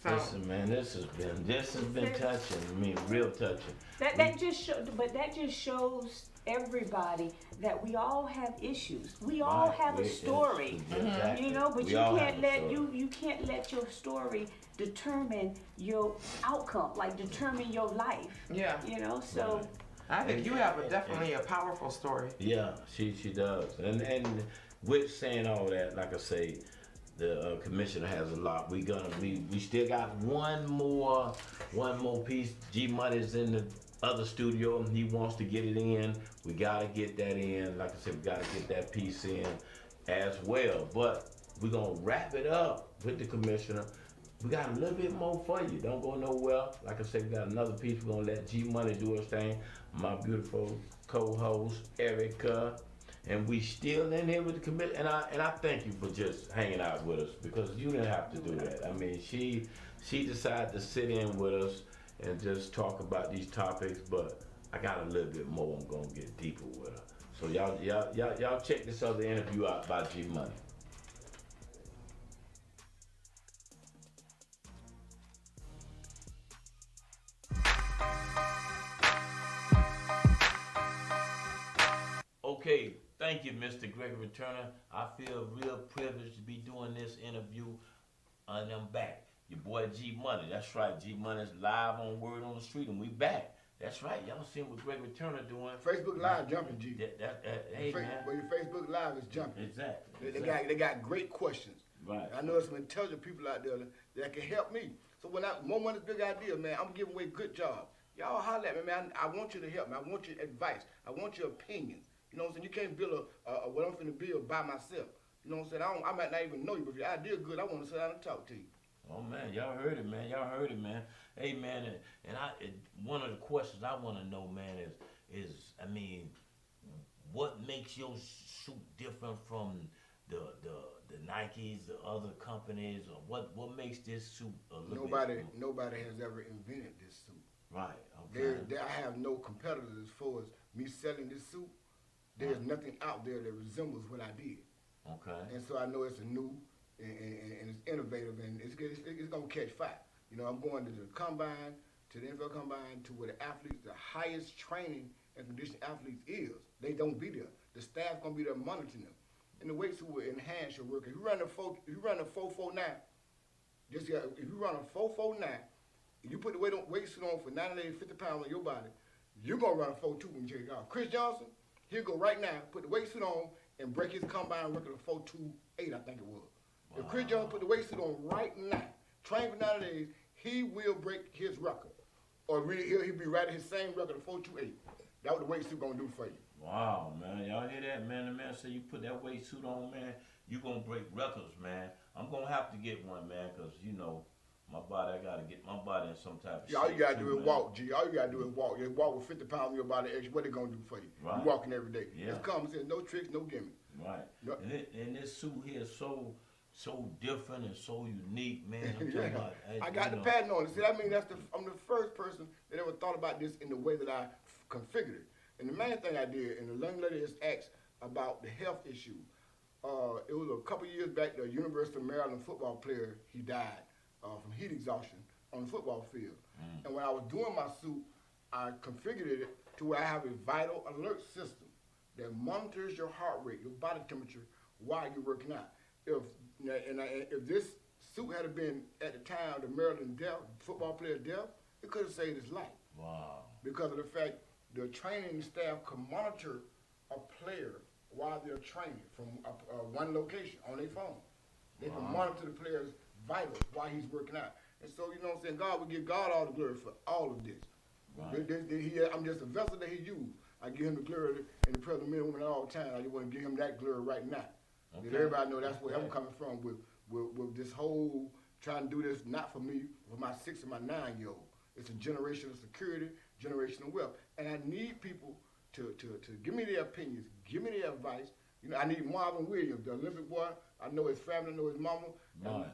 So, listen, man, this has been touching. I mean, real touching. That just shows everybody that we all have issues. We all have a story. Exactly. But you can't let your story determine your outcome, like determine your life. Yeah. So I think you have definitely a powerful story. Yeah, she does. And with saying all that, like I say, the commissioner has a lot. We still got one more piece. G Money's in the other studio and he wants to get it in. We gotta get that in. Like I said, we gotta get that piece in as well. But we're gonna wrap it up with the commissioner. We got a little bit more for you. Don't go nowhere. Like I said, we got another piece. We're gonna let G Money do his thing. My beautiful co-host Erica. And we still in here with the committee, and I thank you for just hanging out with us, because you didn't have to do that. I mean, she decided to sit in with us and just talk about these topics, but I got a little bit more. I'm gonna get deeper with her. So y'all check this other interview out by G Money. Okay, thank you, Mr. Gregory Turner. I feel real privileged to be doing this interview, and I'm back. Your boy G Money. That's right, G Money's live on Word on the Street, and we back. That's right. Y'all seen what Gregory Turner doing? Facebook Live jumping, G. Hey, man. Well, your Facebook Live is jumping. Exactly. They got great questions. Right. I know there's some intelligent people out there that can help me. So when More Money's Big Idea, man, I'm giving away good jobs. Y'all holler at me, man. I want you to help me. I want your advice. I want your opinions. You know what I'm saying? You can't build what I'm finna build by myself. You know what I'm saying? I might not even know you, but if your idea good, I want to sit down and talk to you. Oh man, y'all heard it, man. Y'all heard it, man. Hey, man, one of the questions I want to know, man, is I mean, what makes your suit different from the Nikes, the other companies, or what makes this suit a little bit? Nobody has ever invented this suit. Right. Okay. I have no competitors as far as me selling this suit. There's nothing out there that resembles what I did. Okay. And so I know it's a new and it's innovative, and it's gonna catch fire. You know, I'm going to the combine, to the NFL combine, to where the athletes, the highest training and conditioning athletes is. They don't be there. The staff gonna be there monitoring them. And the weight suit will enhance your work. If you run a 449, if you run a 449, you put the weight suit on for 90 days, 50 pounds on your body, you're gonna run a 4.2 when you take it off. Chris Johnson, he'll go right now, put the weight suit on, and break his combine record of 4.28, I think it was. Wow. If Chris Johnson put the weight suit on right now, train for 90 days, he will break his record. Or he'll be right at his same record of 4.28. That's what the weight suit gonna do for you. Wow, man. Y'all hear that, man? The man said you put that weight suit on, man, you gonna break records, man. I'm gonna have to get one, man, because, you know, my body, I gotta get my body in some type of shape. All you gotta do is walk, G. All you gotta do is walk. You walk with 50 pounds on your body extra. What they gonna do for you? Right. You walking every day. Yeah. It's common sense, no tricks, no gimmicks. Right. Yep. And this suit here is so different and so unique, man. I'm yeah. about, I got the patent on it. See, I mean, I'm the first person that ever thought about this in the way that I configured it. And the main thing I did, and the young lady is asked about the health issue. It was a couple years back, the University of Maryland football player, he died from heat exhaustion on the football field. And when I was doing my suit, I configured it to where I have a vital alert system that monitors your heart rate, your body temperature, while you're working out. If this suit had been at the time of the Maryland football player's death, it could have saved his life. Wow. Because of the fact the training staff can monitor a player while they're training from one location on their phone. They can monitor the player's vitals while he's working out. And so, you know what I'm saying, God will give God all the glory for all of this. Right. I'm just a vessel that he used. I give him the glory and the presence of men and women at all times. I just want to give him that glory right now. Okay. Let everybody know that's where I'm coming from with this whole trying to do this, not for me, for my 6 and my 9-year-old. It's a generational security, generational wealth. And I need people to give me their opinions, give me their advice. You know, I need Marvin Williams, the Olympic boy. I know his family, I know his mama. Right.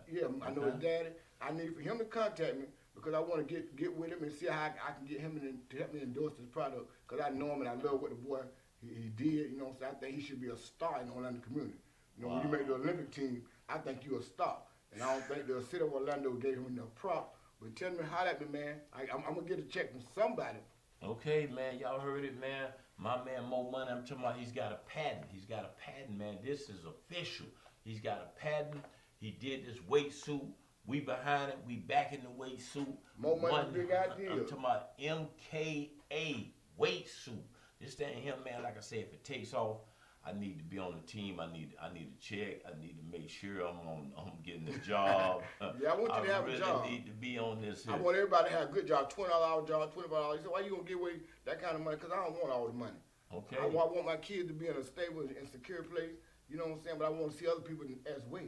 I know his daddy. I need for him to contact me because I want to get with him and see how I can get him to help me endorse this product, because I know him and I love what the boy he did. You know, so I think he should be a star in the Orlando community. You know, when you make the Olympic team, I think you're a star. And I don't think the city of Orlando gave him enough props. But tell me, holler at me, man. I'm going to get a check from somebody. Okay, man. Y'all heard it, man. My man, Mo Money, I'm talking about he's got a patent. He's got a patent, man. This is official. He's got a patent. He did this weight suit. We behind it. We back in the weight suit. Mo Money, Big Idea. I'm talking about MKA weight suit. This thing here, man, like I said, if it takes off, I need to be on the team. I need a check. I need to make sure I'm getting a job. Yeah, I want you to have a job. I really need to be on this here. I want everybody to have a good job, $20 job, $25. You say, why you gonna give away that kind of money? Because I don't want all the money. Okay. I want my kids to be in a stable and secure place. You know what I'm saying? But I want to see other people as well.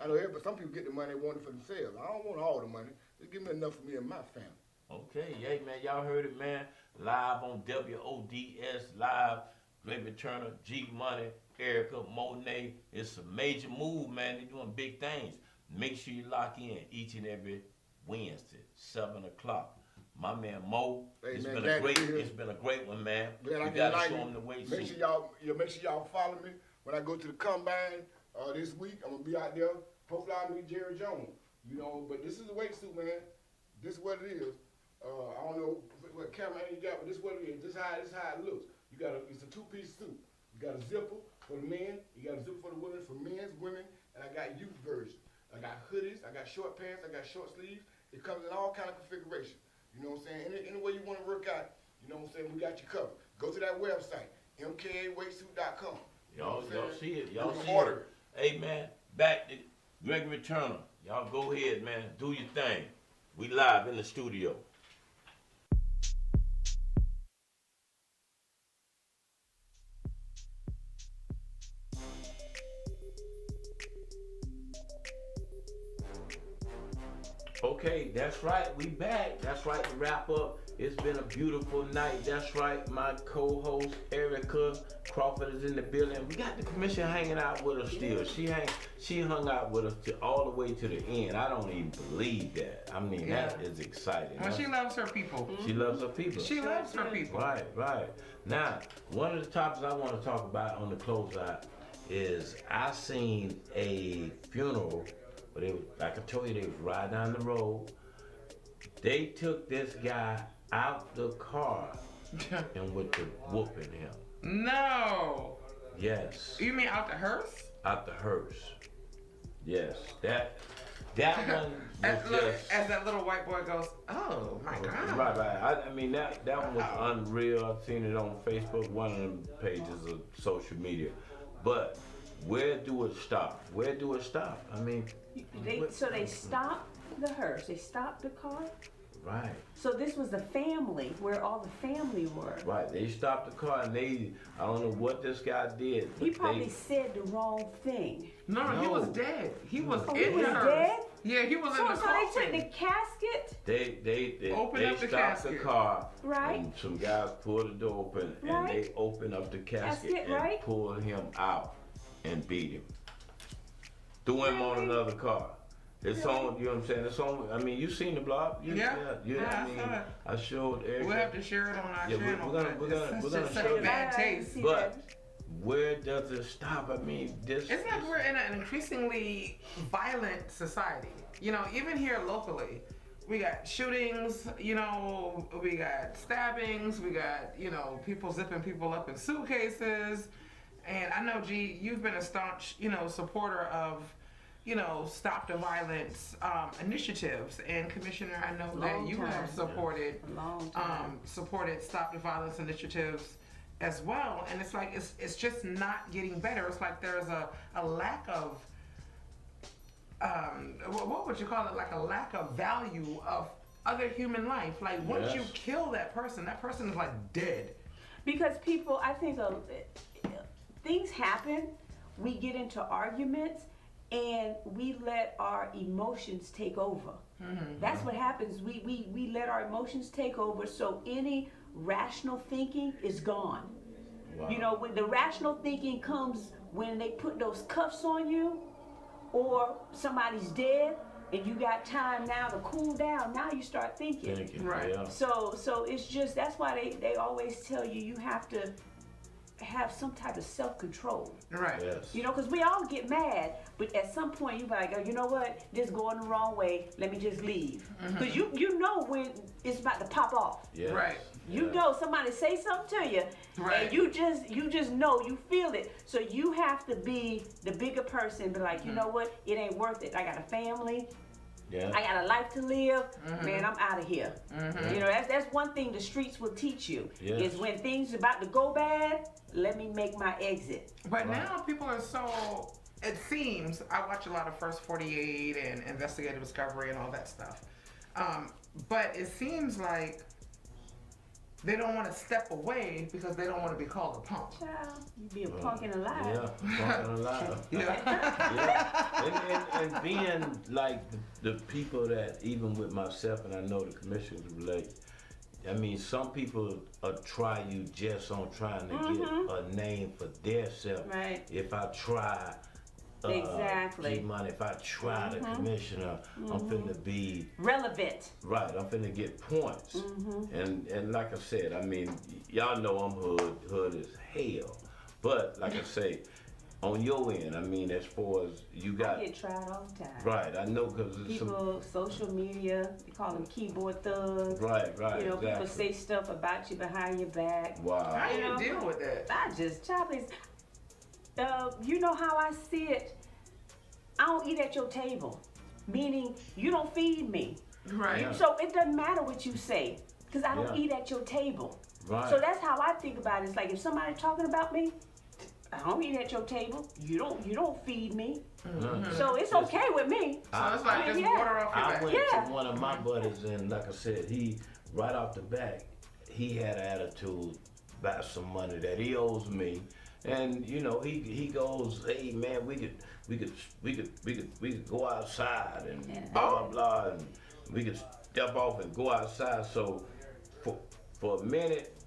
I know some people get the money they want it for themselves. I don't want all the money. Just give me enough for me and my family. Okay, yeah, man, y'all heard it, man. Live on WODS, live. Gregory Turner, G Money, Erica, Monet. It's a major move, man. They're doing big things. Make sure you lock in each and every Wednesday, 7 o'clock. My man Mo, Hey, it's man, been a great one, man. Man, You gotta show them the way. Make sure y'all follow me when I go to the combine this week. I'm gonna be out there. Hopefully I'll meet Jerry Jones. You know, but this is the weight suit, man. This is what it is. I don't know what camera you got, but this is what it is. This is how it looks. It's a two-piece suit. You got a zipper for the men. You got a zipper for the women, for men's, women, and I got youth version. I got hoodies. I got short pants. I got short sleeves. It comes in all kind of configurations. You know what I'm saying? Any way you want to work out, you know what I'm saying? We got you covered. Go to that website, mkaweightsuit.com. Y'all see it. Y'all see it. Hey, man, back to Gregory Turner. Y'all go ahead, man. Do your thing. We live in the studio. Okay, that's right. We back. That's right. To wrap up, it's been a beautiful night. That's right. My co-host Erica Crawford is in the building. We got the commission hanging out with us still. She hung out with us all the way to the end. I don't even believe that. I mean, that is exciting. Well, she loves her people. She loves her people. She loves her people. Right. Now, one of the topics I want to talk about on the closeout is I seen a funeral. But like I told you, they was riding down the road. They took this guy out the car and went to whooping him. No. Yes. You mean out the hearse? Out the hearse. Yes. That one was as that little white boy goes, oh my God. Right. I mean, that one was unreal. I've seen it on Facebook, one of them pages of social media. But where do it stop? I mean, they stopped the hearse. They stopped the car. Right. So this was the family, where all the family were. Right. They stopped the car and I don't know what this guy did. He probably said the wrong thing. No, he was dead. He was in he was her. dead? Yeah, he was in the coffin. So they took the casket? They opened up the stopped casket. the car. Right. And some guys pulled the door open and they opened up the casket and pulled him out and beat him. Threw him on another car. It's on, you know what I'm saying? It's on, I mean, you seen the blog? I mean, I showed Eric. We'll have to share it on our channel. We're gonna such show a bad taste. But where does it stop? I mean, it's like we're in an increasingly violent society. You know, even here locally, we got shootings, you know, we got stabbings, we got, you know, people zipping people up in suitcases. And I know, G, you've been a staunch, you know, supporter of, you know, Stop the Violence initiatives. And Commissioner, I know that you have supported supported Stop the Violence initiatives as well. And it's like it's just not getting better. It's like there's a lack of what would you call it? Like a lack of value of other human life. Like once you kill that person is like dead. Because people, I think things happen, we get into arguments, and we let our emotions take over. Mm-hmm. That's what happens. We let our emotions take over, so any rational thinking is gone. Wow. You know, when the rational thinking comes when they put those cuffs on you, or somebody's dead, and you got time now to cool down, now you start thinking. Right. Yeah. So it's just, that's why they always tell you have to have some type of self-control. Right. Yes. You know, because we all get mad, but at some point you like, oh, you know what, this going the wrong way, let me just leave. Because you know when it's about to pop off. Yes. Right. You know somebody say something to you, and you just know, you feel it. So you have to be the bigger person, be like, you know what, it ain't worth it. I got a family. Yeah. I got a life to live. Man, I'm out of here. You know, that's one thing the streets will teach you, is when things about to go bad, let me make my exit. But now people are so, it seems, I watch a lot of First 48 and Investigative Discovery and all that stuff. But it seems like they don't want to step away because they don't want to be called a punk. Child, you be a punk and alive. Yeah, punk and alive. Yeah. And being like the people that, even with myself, and I know the commissioners relate, I mean, some people try you just on trying to get a name for their self. Right. If I try exactly. G-Money, if I try the commissioner, I'm finna be relevant. Right, I'm finna get points. And like I said, I mean, y'all know I'm hood as hell. But like I say, on your end, I mean, as far as you got, I get tried all the time. Right, I know, because people, social media, they call them keyboard thugs. Right, You know, exactly. people say stuff about you behind your back. Wow. How do you deal with that? I just, child, please. You know how I see it? I don't eat at your table, meaning you don't feed me. Right. Yeah. So it doesn't matter what you say, because I don't eat at your table. Right. So that's how I think about it. It's like if somebody's talking about me, I don't eat at your table. You don't feed me. So it's okay with me. So it's like just water off your back. I went to one of my buddies, and like I said, he right off the bat, he had an attitude about some money that he owes me, and you know he goes, hey man, we could go outside and blah blah blah, and we could step off and go outside. So for a minute,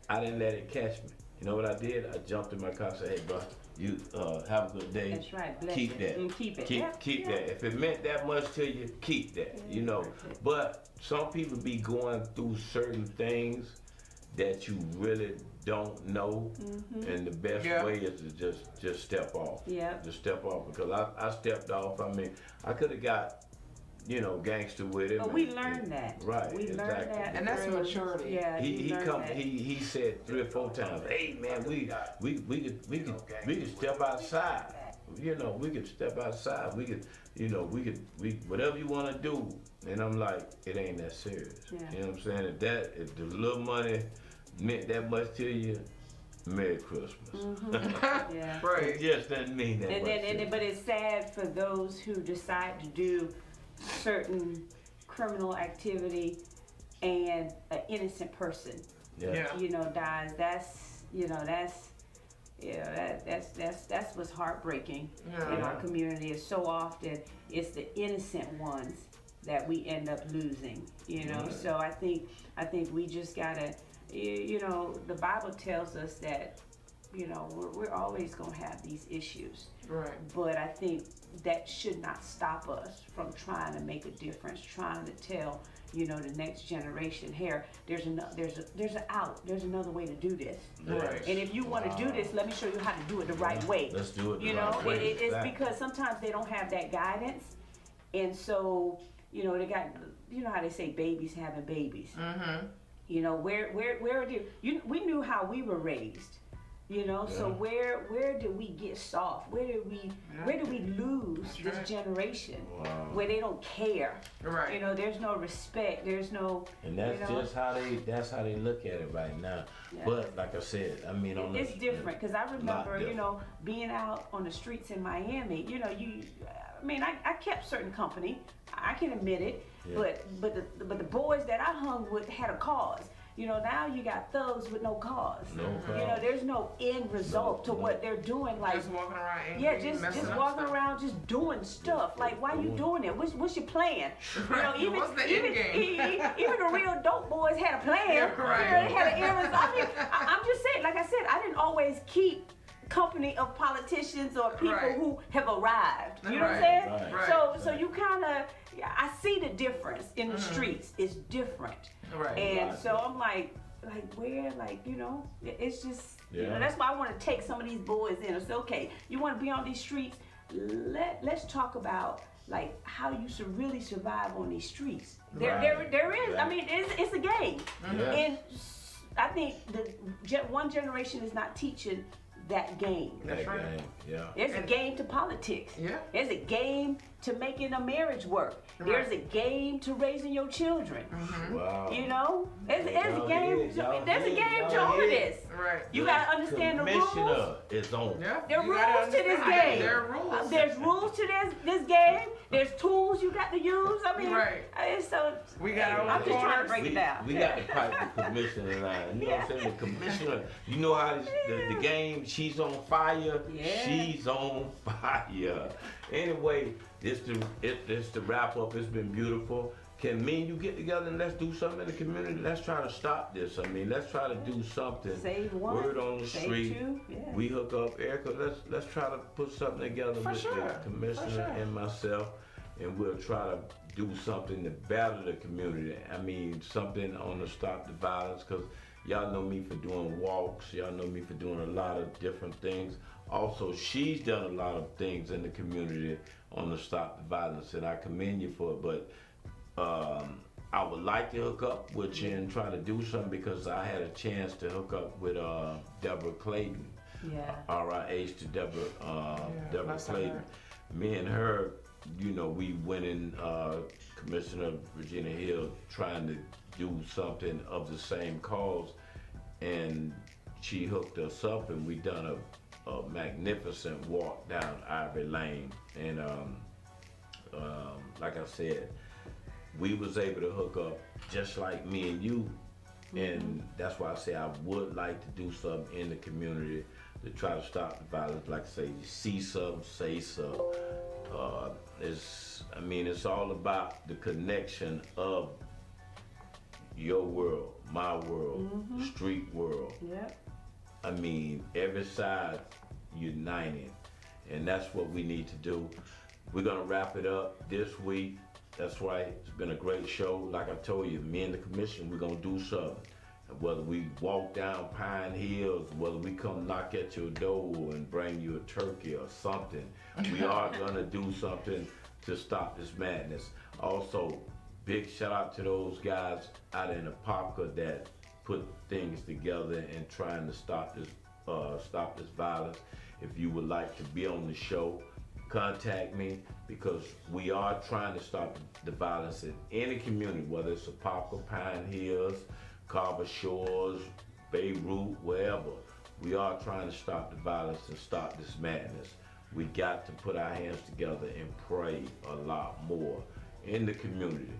I didn't let it catch me. You know what I did? I jumped in my car and said, hey, bro, you have a good day. That's right. Bless keep it. that. Keep it. Keep that. If it meant that much to you, keep that, you know. But some people be going through certain things that you really don't know, and the best way is to just step off. Yeah. Just step off, because I stepped off. I mean, I could have got, you know, gangster with it. But we learned that. Right. We learned that. And that's maturity. Yeah. He said 3 or 4 times, hey man, we could step outside. You know, we could step outside. We could, you know, we whatever you want to do. And I'm like, it ain't that serious. Yeah. You know what I'm saying? If the little money meant that much to you, Merry Christmas. Yeah. Right. It just doesn't mean that much. But it's sad for those who decide to do certain criminal activity and an innocent person, you know, dies. That's what's heartbreaking in our community. Is so often it's the innocent ones that we end up losing, you know. So I think we just gotta, you know, the Bible tells us that, you know, we're always gonna have these issues. Right. But I think that should not stop us from trying to make a difference, trying to tell, you know, the next generation, here, there's an out, there's another way to do this. Right. And if you want to do this, let me show you how to do it the right way. Let's do it the you right know, way. it's because sometimes they don't have that guidance, and so, you know, they got, you know how they say babies having babies. You know, where we knew how we were raised. You know, so where did we get soft? Where did we lose this generation? Where they don't care. Right. You know, there's no respect. There's no. And that's just how they look at it right now. Yeah. But like I said, I mean, it's different, because I remember, you know, being out on the streets in Miami. You know, I kept certain company. I can admit it. Yeah. But the boys that I hung with had a cause. You know, now you got thugs with no cause. No cause. You know, there's no end result to what they're doing. Like just walking around angry, just walking around, just doing stuff. Like, why you doing it? What's your plan? Right. You know, What's the end game? even the real dope boys had a plan. Yeah, right. You know, they had an end result. I mean, I'm just saying, like I said, I didn't always keep company of politicians or people who have arrived. You know what I'm saying? Right. So you kind of, I see the difference in the streets. It's different. Right. And so I'm like where, like, you know, it's just, you know, that's why I want to take some of these boys in and say, okay, you want to be on these streets? Let's talk about, like, how you should really survive on these streets. There is, I mean, it's a game. And I think one generation is not teaching that game. That's right. Yeah. There's a game to politics. Yeah. There's a game to making a marriage work. There's a game to raising your children. Wow. You know, there's a game. There's a game to all of this. Right. You gotta understand the rules. Commissioner is on. There are rules to this game. There are rules. There's rules to this game. There's tools you got to use. I mean, it's so. We got our I'm just trying to break it down. We got to fight the commissioner line. You know what I'm saying? The commissioner, you know how the game, she's on fire. Yeah. She's on fire. Anyway, it's the wrap up. It's been beautiful. Can me and you get together and let's do something in the community? Let's try to stop this. I mean, let's try to do something. Save one. Word on the Save street. two. Yeah. We hook up, Erica. Let's try to put something together with the commissioner and myself, and we'll try to do something to better the community. I mean, something on the stop the violence, because y'all know me for doing walks. Y'all know me for doing a lot of different things. Also, she's done a lot of things in the community on the stop the violence, and I commend you for it. But I would like to hook up with you and try to do something, because I had a chance to hook up with Deborah Clayton. Yeah. RIH to Deborah Clayton. Me and her, you know, we went in Commissioner Regina Hill trying to do something of the same cause, and she hooked us up, and we done a magnificent walk down Ivory Lane. And like I said, we was able to hook up just like me and you, and that's why I say I would like to do something in the community to try to stop the violence. Like I say, you see something, say something. It's all about the connection of your world, my world, street world. Yep. I mean, every side united, and that's what we need to do. We're gonna wrap it up this week. That's right, it's been a great show. Like I told you, me and the commission, we're gonna do something. Whether we walk down Pine Hills, whether we come knock at your door and bring you a turkey or something, we are gonna do something to stop this madness. Also, big shout out to those guys out in Apopka that put things together and trying to stop this violence. If you would like to be on the show, contact me, because we are trying to stop the violence in any community, whether it's Apopka, Pine Hills, Carver Shores, Beirut, wherever. We are trying to stop the violence and stop this madness. We got to put our hands together and pray a lot more in the community.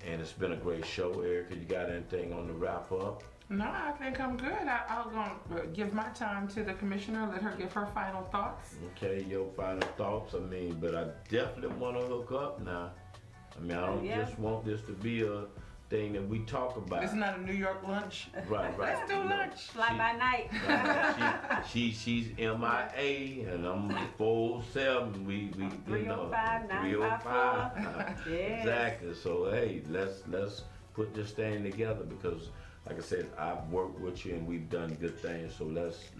And it's been a great show. Erica, you got anything on the wrap up? No, I think I'm good. I'm going to give my time to the commissioner, let her give her final thoughts. Okay, your final thoughts. I mean, but I definitely want to hook up now. I mean, I don't just want this to be a thing that we talk about. It's not a New York lunch. Right. Let's do lunch. Fly by night. She's MIA and I'm 407. We 305, 954. Yes. Exactly. So hey, let's put this thing together, because like I said, I've worked with you and we've done good things. So let's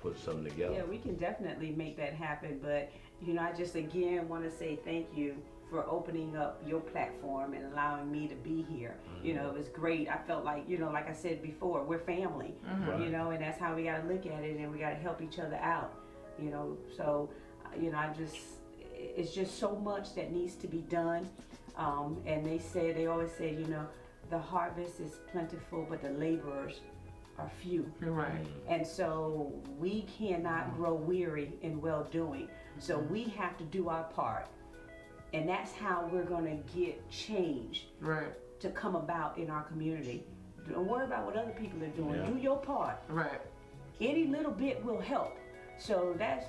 put something together. Yeah, we can definitely make that happen. But I just again want to say thank you for opening up your platform and allowing me to be here. It was great. I felt like, like I said before, we're family, and that's how we got to look at it, and we got to help each other out, So, it's just so much that needs to be done. And they always say, the harvest is plentiful, but the laborers are few. Right. And so we cannot grow weary in well-doing. So we have to do our part. And that's how we're going to get change to come about in our community. Don't worry about what other people are doing. Do your part. Right. Any little bit will help. So that's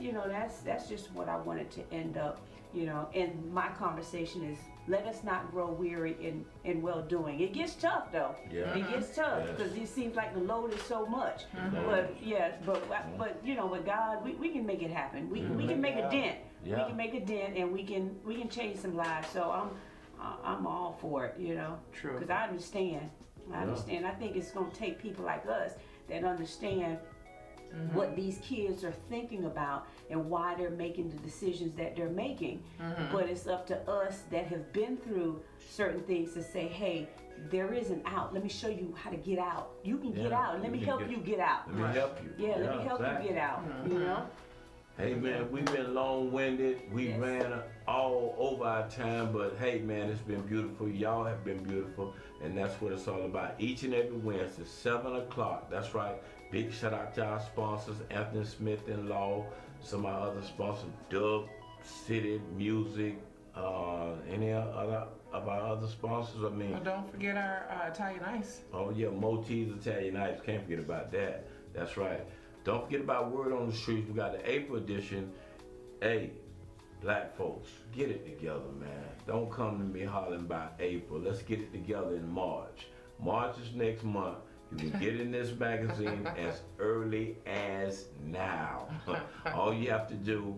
just what I wanted to end up, and my conversation is, let us not grow weary in well-doing. It gets tough though. Yeah. It gets tough because it seems like the load is so much. But with God, we can make it happen. We can make a dent. Yeah. We can make a dent, and we can change some lives. So I'm all for it, True. Because I understand. I think it's going to take people like us that understand what these kids are thinking about and why they're making the decisions that they're making. But it's up to us that have been through certain things to say, hey, there is an out. Let me show you how to get out. You can get out. Let me help you get out. Let me help you. Let me help you get out. Hey man, we've been long-winded. We ran all over our time, but hey man, it's been beautiful. Y'all have been beautiful, and that's what it's all about. Each and every Wednesday, 7 o'clock. That's right. Big shout out to our sponsors, Anthony Smith and Law, some of our other sponsors, Dub City Music, any other of our other sponsors. I mean, well, don't forget our Italian Ice. Oh yeah, Moti's Italian Ice. Can't forget about that. That's right. Don't forget about Word on the Streets. We got the April edition. Hey, black folks, get it together, man. Don't come to me hollering about April. Let's get it together in March. March is next month. You can get in this magazine as early as now. All you have to do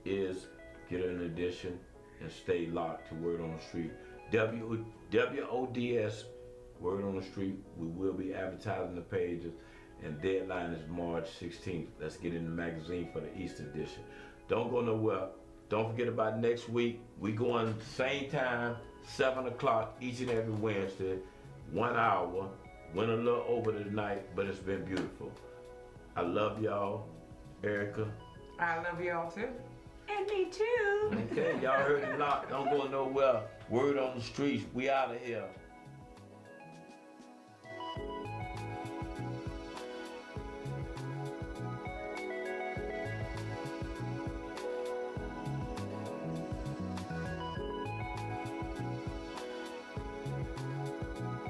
is get an edition and stay locked to Word on the Street. WODS, Word on the Street. We will be advertising the pages, and deadline is March 16th. Let's get in the magazine for the Easter edition. Don't go nowhere. Don't forget about next week. We going same time, 7 o'clock each and every Wednesday, 1 hour. Went a little over tonight, but it's been beautiful. I love y'all. Erica. I love y'all too. And me too. Okay, y'all heard it locked. Don't go nowhere. Word on the Streets. We out of here.